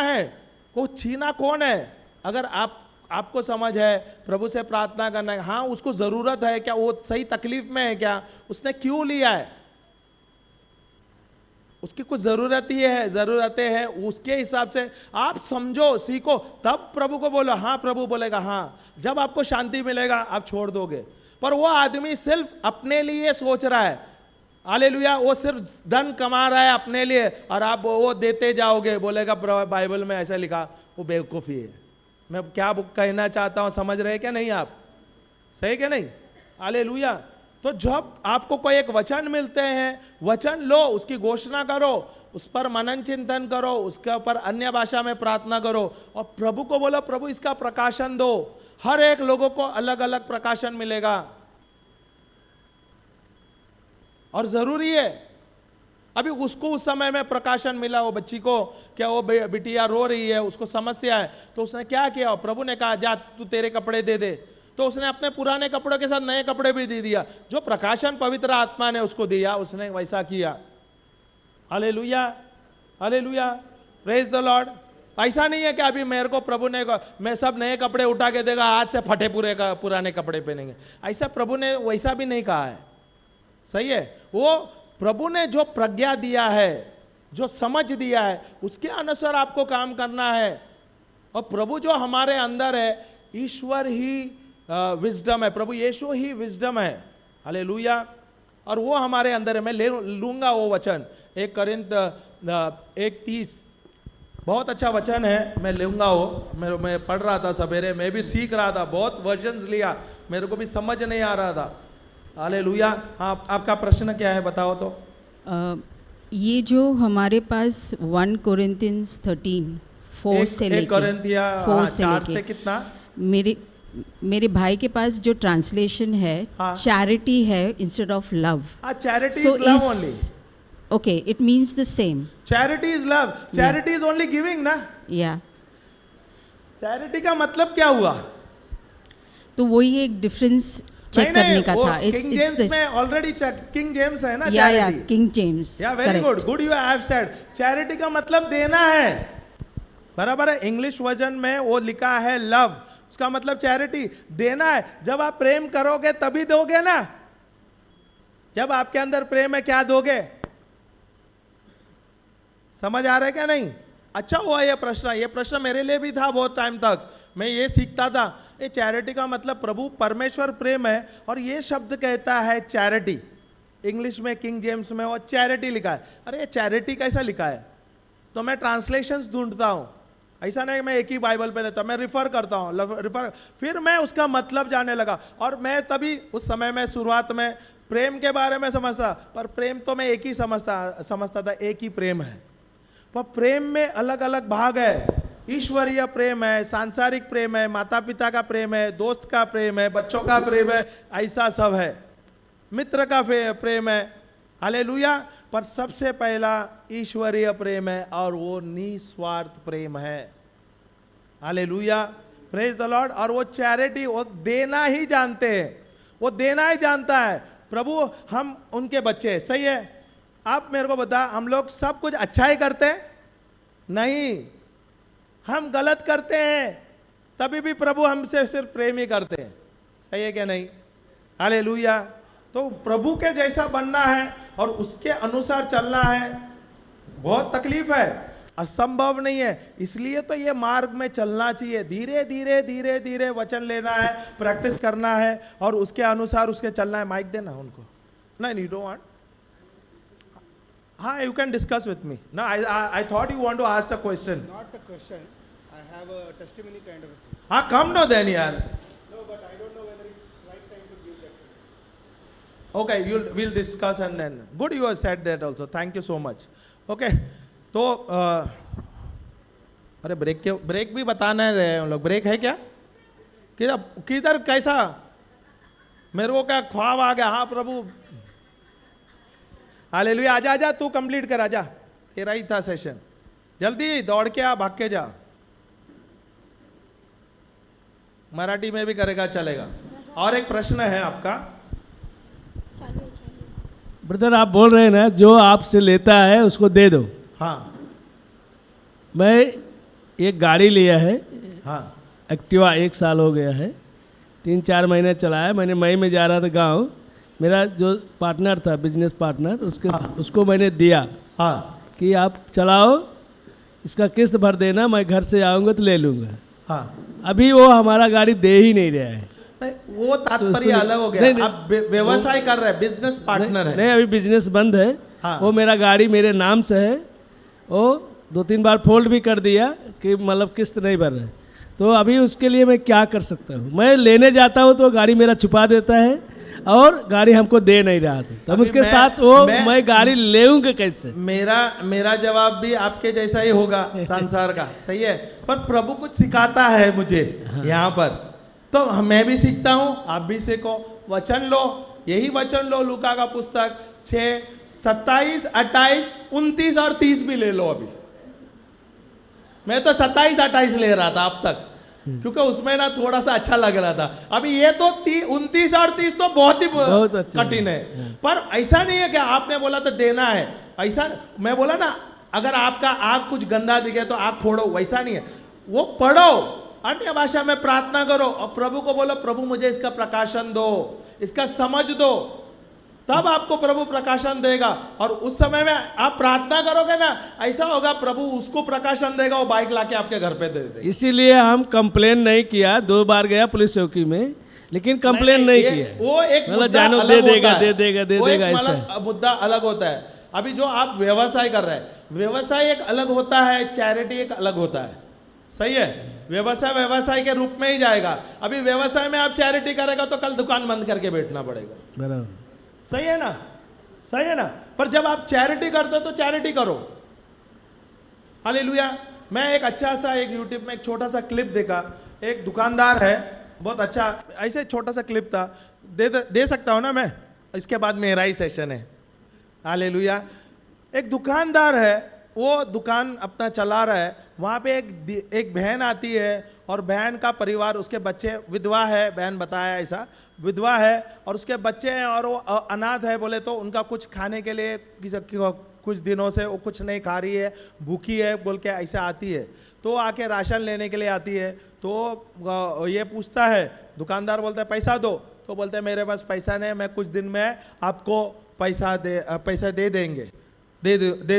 है, वो छीना कौन है? अगर आपको समझ है, प्रभु से प्रार्थना करना है, हाँ उसको जरूरत है क्या, वो सही तकलीफ में है क्या, उसने क्यों लिया है, उसकी कुछ जरूरतें हैं, उसके हिसाब से आप समझो, सीखो, तब प्रभु को बोलो। हाँ, प्रभु बोलेगा हाँ। जब आपको शांति मिलेगा आप छोड़ दोगे। पर वो आदमी सिर्फ अपने लिए सोच रहा है, हालेलुया, वो सिर्फ धन कमा रहा है अपने लिए, और आप वो देते जाओगे, बोलेगा बाइबल में ऐसा लिखा, वो बेवकूफ़ी है। मैं क्या कहना चाहता हूँ, समझ रहे क्या नहीं आप? सही क्या नहीं? हालेलुया। तो जब आपको कोई एक वचन मिलते हैं, वचन लो, उसकी घोषणा करो, उस पर मनन चिंतन करो, उसके ऊपर अन्य भाषा में प्रार्थना करो, और प्रभु को बोलो, प्रभु इसका प्रकाशन दो। हर एक लोगों को अलग अलग प्रकाशन मिलेगा, और जरूरी है। अभी उसको उस समय में प्रकाशन मिला, वो बच्ची को, क्या वो बिटिया रो रही है, उसको समस्या है, तो उसने क्या किया? प्रभु ने कहा जा तू तेरे कपड़े दे दे, तो उसने अपने पुराने कपड़ों के साथ नए कपड़े भी दे दिया। जो प्रकाशन पवित्र आत्मा ने उसको दिया, उसने वैसा किया। Hallelujah, hallelujah, praise the Lord. ऐसा नहीं है कि अभी मेरे को प्रभु ने मैं सब नए कपड़े उठा के देगा, आज से फटे पुराने कपड़े पहनेंगे, ऐसा प्रभु ने वैसा भी नहीं कहा है। सही है, वो प्रभु ने जो प्रज्ञा दिया है, जो समझ दिया है, उसके अनुसार आपको काम करना है। और प्रभु जो हमारे अंदर है, ईश्वर ही विजडम है, प्रभु यीशु ही विजडम है। हालेलुया। और वो हमारे अंदर है। मैं ले लूंगा वो वचन, 1 कोरिन्थ 1:30, बहुत अच्छा वचन है, मैं लूंगा वो। मैं पढ़ रहा था सवेरे, मैं भी सीख रहा था, बहुत वर्जन्स लिया, मेरे को भी समझ नहीं आ रहा था। हालेलुया। हाँ, आपका प्रश्न क्या है बताओ तो। ये जो हमारे पास 1 कोरिन्थियंस 13:4 से लेके 4 से 4 लेके से कितना? मेरे भाई के पास जो ट्रांसलेशन है, हाँ। चैरिटी है instead of love. Charity is love only. Okay, it means the same. Charity is love, charity is only giving ना। या चैरिटी का मतलब क्या हुआ? तो वही एक डिफरेंस चेक करने का था। किंग जेम्स में ऑलरेडी किंग जेम्स है ना, या charity. King James. Yeah very good, good you have said. Charity का मतलब देना है, बराबर है। इंग्लिश वर्जन में वो लिखा है लव, उसका मतलब चैरिटी, देना है। जब आप प्रेम करोगे तभी दोगे ना। जब आपके अंदर प्रेम है, क्या दोगे? समझ आ रहा है क्या नहीं? अच्छा हुआ ये प्रश्न मेरे लिए भी था बहुत टाइम तक, मैं ये सीखता था। ये चैरिटी का मतलब प्रभु परमेश्वर प्रेम है, और ये शब्द कहता है चैरिटी। इंग्लिश में किंग जेम्स में वो चैरिटी लिखा है। अरे चैरिटी कैसा लिखा है? तो मैं ट्रांसलेशंस ढूंढता हूं, ऐसा नहीं मैं एक ही बाइबल पे रहता, मैं रिफर करता हूँ, फिर मैं उसका मतलब जानने लगा। और मैं तभी उस समय में शुरुआत में प्रेम के बारे में समझता, पर प्रेम तो मैं एक ही समझता था, एक ही प्रेम है। पर प्रेम में अलग अलग भाग है। ईश्वरीय प्रेम है, सांसारिक प्रेम है, माता पिता का प्रेम है, दोस्त का प्रेम है, बच्चों का प्रेम है, ऐसा सब है, मित्र का प्रेम है। हालेलुया। पर सबसे पहला ईश्वरीय प्रेम है, और वो निस्वार्थ प्रेम है। Hallelujah, praise the Lord. और वो चैरिटी, वो देना ही जानते हैं, वो देना ही जानता है। प्रभु हम उनके बच्चे हैं, सही है। आप मेरे को बता, हम लोग सब कुछ अच्छा ही करते हैं? नहीं, हम गलत करते हैं, तभी भी प्रभु हमसे सिर्फ प्रेम ही करते हैं। सही है क्या नहीं? हालेलुया। तो प्रभु के जैसा बनना है और उसके अनुसार चलना है, बहुत तकलीफ है, असंभव नहीं है। इसलिए तो ये मार्ग में चलना चाहिए, धीरे धीरे धीरे धीरे वचन लेना है, प्रैक्टिस करना है, और उसके अनुसार उसके चलना है। माइक देना उनको। नहीं, यू डोंट वांट? हाँ, you can discuss with me. No, I thought you want to ask a question. Not a question. I have a testimony kind of a thing. हाँ, come now then यार. No, but I don't know whether it's right time to give that. Okay, we'll discuss and then. Good, you have said that also. Thank you so much. Okay, तो अरे break भी बताना है हम लोग। Break है क्या? किधर कैसा? मेरे को क्या ख्वाब आ गया? हाँ प्रभु, हालेलुया। आजा आजा, तू कंप्लीट कर, आजा, तेरा ही था सेशन। जल्दी दौड़ के आ, भाग के जा। मराठी में भी करेगा, चलेगा। और एक प्रश्न है आपका। ब्रदर, आप बोल रहे हैं ना, जो आपसे लेता है उसको दे दो। हाँ मैं एक गाड़ी लिया है, हाँ एक्टिवा, 1 साल हो गया है, 3-4 महीने चलाया। मैंने मई में जा रहा था गांव, मेरा जो पार्टनर था, बिजनेस पार्टनर, उसको मैंने दिया हाँ कि आप चलाओ, इसका किस्त भर देना, मैं घर से आऊँगा तो ले लूँगा। हाँ। अभी वो हमारा गाड़ी दे ही नहीं रहा है। नहीं, वो तात्पर्य अलग हो गया। अब व्यवसाय कर रहा है, बिजनेस पार्टनर है। नहीं, अभी बिजनेस बंद है। हाँ। वो मेरा गाड़ी मेरे नाम से है, वो 2-3 बार फोल्ड भी कर दिया कि मतलब किस्त नहीं भर रहे। तो अभी उसके लिए मैं क्या कर सकता हूँ? मैं लेने जाता हूँ तो गाड़ी मेरा छुपा देता है, और गाड़ी हमको दे नहीं रहा था। तब उसके साथ वो मैं गाड़ी लेऊंगा कैसे? मेरा जवाब भी आपके जैसा ही होगा, संसार का। सही है, पर प्रभु कुछ सिखाता है मुझे यहाँ पर, तो मैं भी सीखता हूँ, आप भी सीखो। वचन लो, यही वचन लो, लूका का पुस्तक 6, 27, 28, 29 और 30 भी ले लो। अभी मैं तो 27, 28 ले रहा था अब तक, क्योंकि उसमें ना थोड़ा सा अच्छा लग रहा था। अभी ये तो 29 और 30 तो बहुत ही अच्छा कठिन है। पर ऐसा नहीं है कि आपने बोला तो देना है, ऐसा मैं बोला ना, अगर आपका आँख कुछ गंदा दिखे तो आँख फोड़ो, वैसा नहीं है। वो पढ़ो, अन्य भाषा में प्रार्थना करो और प्रभु को बोलो प्रभु मुझे इसका प्रकाशन दो, इसका समझ दो, तब आपको प्रभु प्रकाशन देगा। और उस समय में आप प्रार्थना करोगे ना, ऐसा होगा प्रभु उसको प्रकाशन देगा, वो बाइक लाके आपके घर पे दे देगा। इसीलिए हम कंप्लेन नहीं किया, 2 बार गया पुलिस चौकी में, लेकिन कंप्लेन नहीं ये- किया। वो एक मतलब मुद्दा जानो अलग दे देगा, होता है। दे देगा, दे वो एक देगा, ऐसा मतलब मुद्दा अलग होता है। अभी जो आप व्यवसाय कर रहे हैं, व्यवसाय एक अलग होता है, चैरिटी एक अलग होता है, सही है। व्यवसाय के रूप में ही जाएगा। अभी व्यवसाय में आप चैरिटी करेगा तो कल दुकान बंद करके बैठना पड़ेगा, बराबर। सही है ना, सही है ना। पर जब आप चैरिटी करते हो तो चैरिटी करो। हालेलुया। मैं एक अच्छा सा एक यूट्यूब में एक छोटा सा क्लिप देखा, एक दुकानदार है, बहुत अच्छा, ऐसे छोटा सा क्लिप था, दे सकता हूँ ना मैं, इसके बाद मेरा ही सेशन है। हालेलुया। एक दुकानदार है, वो दुकान अपना चला रहा है, वहाँ पे एक बहन आती है और बहन का परिवार, उसके बच्चे, विधवा है, बहन बताया ऐसा, विधवा है और उसके बच्चे हैं और वो अनाथ है। बोले तो उनका कुछ खाने के लिए कुछ दिनों से वो कुछ नहीं खा रही है, भूखी है बोल के ऐसे आती है। तो आके राशन लेने के लिए आती है, तो ये पूछता है, दुकानदार बोलता है पैसा दो, तो बोलते हैं मेरे पास पैसा नहीं, मैं कुछ दिन में आपको पैसा दे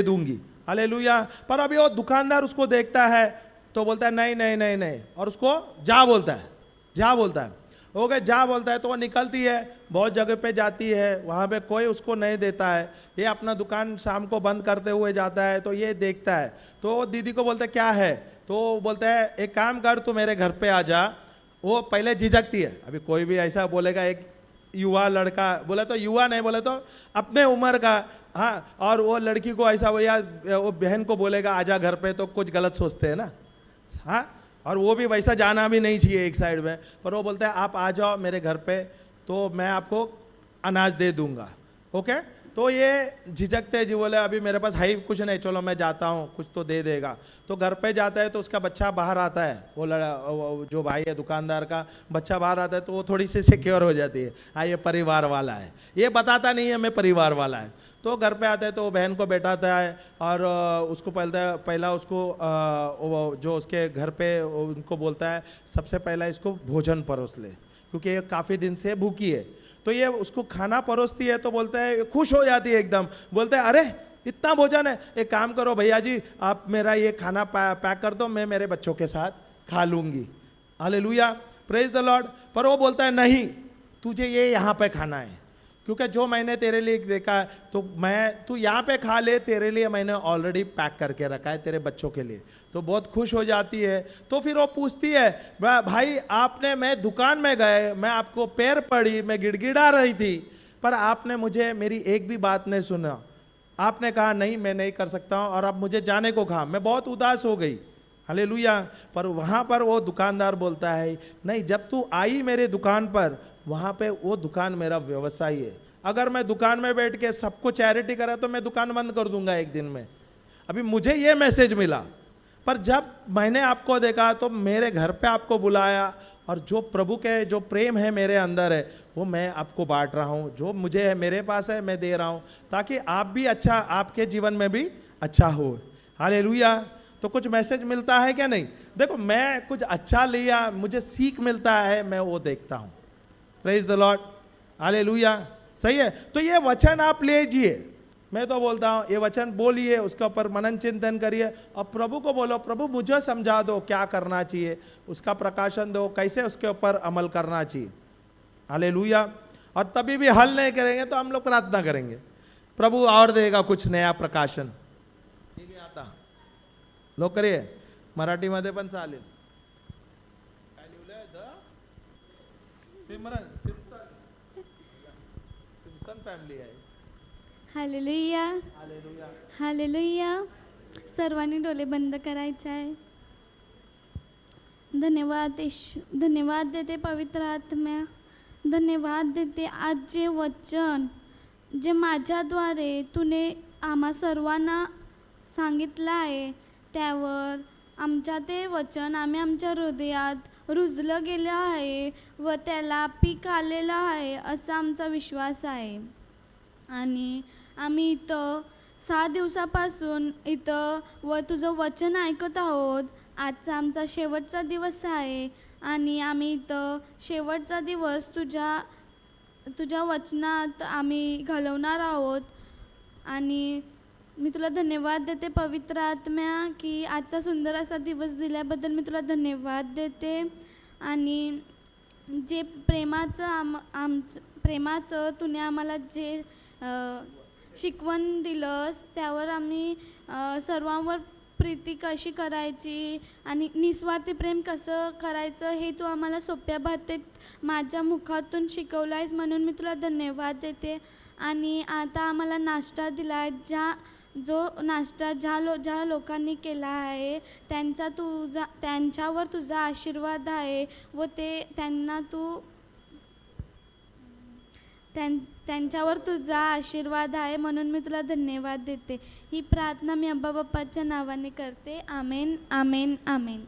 दूंगी। हालेलुया। पर अभी वो दुकानदार उसको देखता है तो बोलता है नहीं नहीं नहीं नहीं, और उसको जा बोलता है। ओके, जा बोलता है तो वो निकलती है, बहुत जगह पे जाती है, वहाँ पे कोई उसको नहीं देता है। ये अपना दुकान शाम को बंद करते हुए जाता है, तो ये देखता है, तो दीदी को बोलता है क्या है, तो बोलता है एक काम कर, तू मेरे घर पे आ जा। वो पहले झिझकती है, अभी कोई भी ऐसा बोलेगा, एक युवा लड़का, बोले तो युवा नहीं, बोले तो अपने उम्र का, हाँ, और वो लड़की को ऐसा वो बहन को बोलेगा आजा घर पे, तो कुछ गलत सोचते हैं ना, हाँ। और वो भी वैसा जाना भी नहीं चाहिए एक साइड में, पर वो बोलता है आप आ जाओ मेरे घर पे तो मैं आपको अनाज दे दूंगा। ओके, तो ये झिझकते जी, बोले अभी मेरे पास है ही कुछ नहीं, चलो मैं जाता हूँ, कुछ तो दे देगा। तो घर पे जाता है तो उसका बच्चा बाहर आता है, वो जो भाई है दुकानदार का बच्चा बाहर आता है, तो वो थोड़ी सी सिक्योर हो जाती है, हाँ ये परिवार वाला है, ये बताता नहीं है मैं परिवार वाला है। तो घर पे आता है तो वो बहन को बैठाता है और उसको पहला उसको जो उसके घर पे उनको बोलता है सबसे पहला इसको भोजन परोस ले, क्योंकि ये काफ़ी दिन से भूखी है। तो ये उसको खाना परोसती है, तो बोलता है, खुश हो जाती है एकदम, बोलते है अरे इतना भोजन है, एक काम करो भैया जी आप मेरा ये खाना पैक कर दो, मैं मेरे बच्चों के साथ खा लूँगी। Hallelujah, praise the Lord. पर वो बोलता है नहीं, तुझे ये यहाँ पे खाना है, क्योंकि जो मैंने तेरे लिए देखा है तो तू यहाँ पे खा ले, तेरे लिए मैंने ऑलरेडी पैक करके रखा है तेरे बच्चों के लिए। तो बहुत खुश हो जाती है। तो फिर वो पूछती है भाई आपने, मैं दुकान में गए, मैं आपको पैर पड़ी, मैं गिड़गिड़ा रही थी, पर आपने मुझे मेरी एक भी बात नहीं सुना, आपने कहा नहीं मैं नहीं कर सकता हूँ और अब मुझे जाने को कहा, मैं बहुत उदास हो गई। हालेलुया। पर वहाँ पर वो दुकानदार बोलता है नहीं, जब तू आई मेरे दुकान पर, वहाँ पे वो दुकान मेरा व्यवसाय है, अगर मैं दुकान में बैठ के सबको चैरिटी करा तो मैं दुकान बंद कर दूंगा एक दिन में। अभी मुझे ये मैसेज मिला, पर जब मैंने आपको देखा तो मेरे घर पे आपको बुलाया, और जो प्रभु के जो प्रेम है मेरे अंदर है वो मैं आपको बांट रहा हूँ, जो मुझे है मेरे पास है मैं दे रहा हूँ, ताकि आप भी अच्छा, आपके जीवन में भी अच्छा हो। हालेलुया। तो कुछ मैसेज मिलता है क्या? नहीं। देखो मैं कुछ अच्छा लिया, मुझे सीख मिलता है, मैं वो देखता हूँ। Praise the Lord. हालेलुया। सही है। तो ये वचन आप लीजिए, मैं तो बोलता हूँ ये वचन बोलिए, उसके ऊपर मनन चिंतन करिए और प्रभु को बोलो प्रभु मुझे समझा दो क्या करना चाहिए, उसका प्रकाशन दो, कैसे उसके ऊपर अमल करना चाहिए। हालेलुया। और तभी भी हल नहीं करेंगे तो हम लोग प्रार्थना करेंगे, प्रभु और देगा कुछ नया प्रकाशन। ठीक है, आता लोक करिए मराठीमध्ये पण चालेल। काय लिहिलंय? सिम्सन फॅमिली आहे। Hallelujah, hallelujah. सर्वांनी डोळे बंद करायचे आहे। धन्यवाद येशू, धन्यवाद देते पवित्र आत्म्या, धन्यवाद देते आज जे वचन जे माझ्याद्वारे तुने आम्हा सर्वांना सांगितलं आहे, त्यावर आमच्या ते वचन आम्ही आमच्या हृदयात रुजलं गेलं आहे व त्याला पीक आलेलं आहे असा आमचा विश्वास आहे। आणि आम्ही इथं 6 दिवसापासून इथं व तुझं वचन ऐकत आहोत. आजचा आमचा शेवटचा दिवस आहे आणि आम्ही इथं शेवटचा दिवस तुझ्या वचनात आम्ही घालवणार आहोत. आणि मी तुला धन्यवाद देते पवित्र आत्म्या की आजचा सुंदर असा दिवस दिल्याबद्दल मी तुला धन्यवाद देते. आणि जे प्रेमाचं तुने आम्हाला जे शिकवण दिलंस त्यावर आम्ही सर्वांवर प्रीती कशी करायची आणि निस्वार्थी प्रेम कसं करायचं हे तू आम्हाला सोप्या भाषेत माझ्या मुखातून शिकवलं आहेस म्हणून मी तुला धन्यवाद देते. आणि आता आम्हाला नाश्ता दिला आहे, जो नाश्ता ज्या लोकांनी केला आहे त्यांच्यावर तुझा आशीर्वाद आहे व त्यांच्यावर तुझा आशीर्वाद आहे म्हणून मी तुला धन्यवाद देते. ही प्रार्थना मी अब्बा बाप्पाच्या नावाने करते. आमेन, आमेन, आमेन.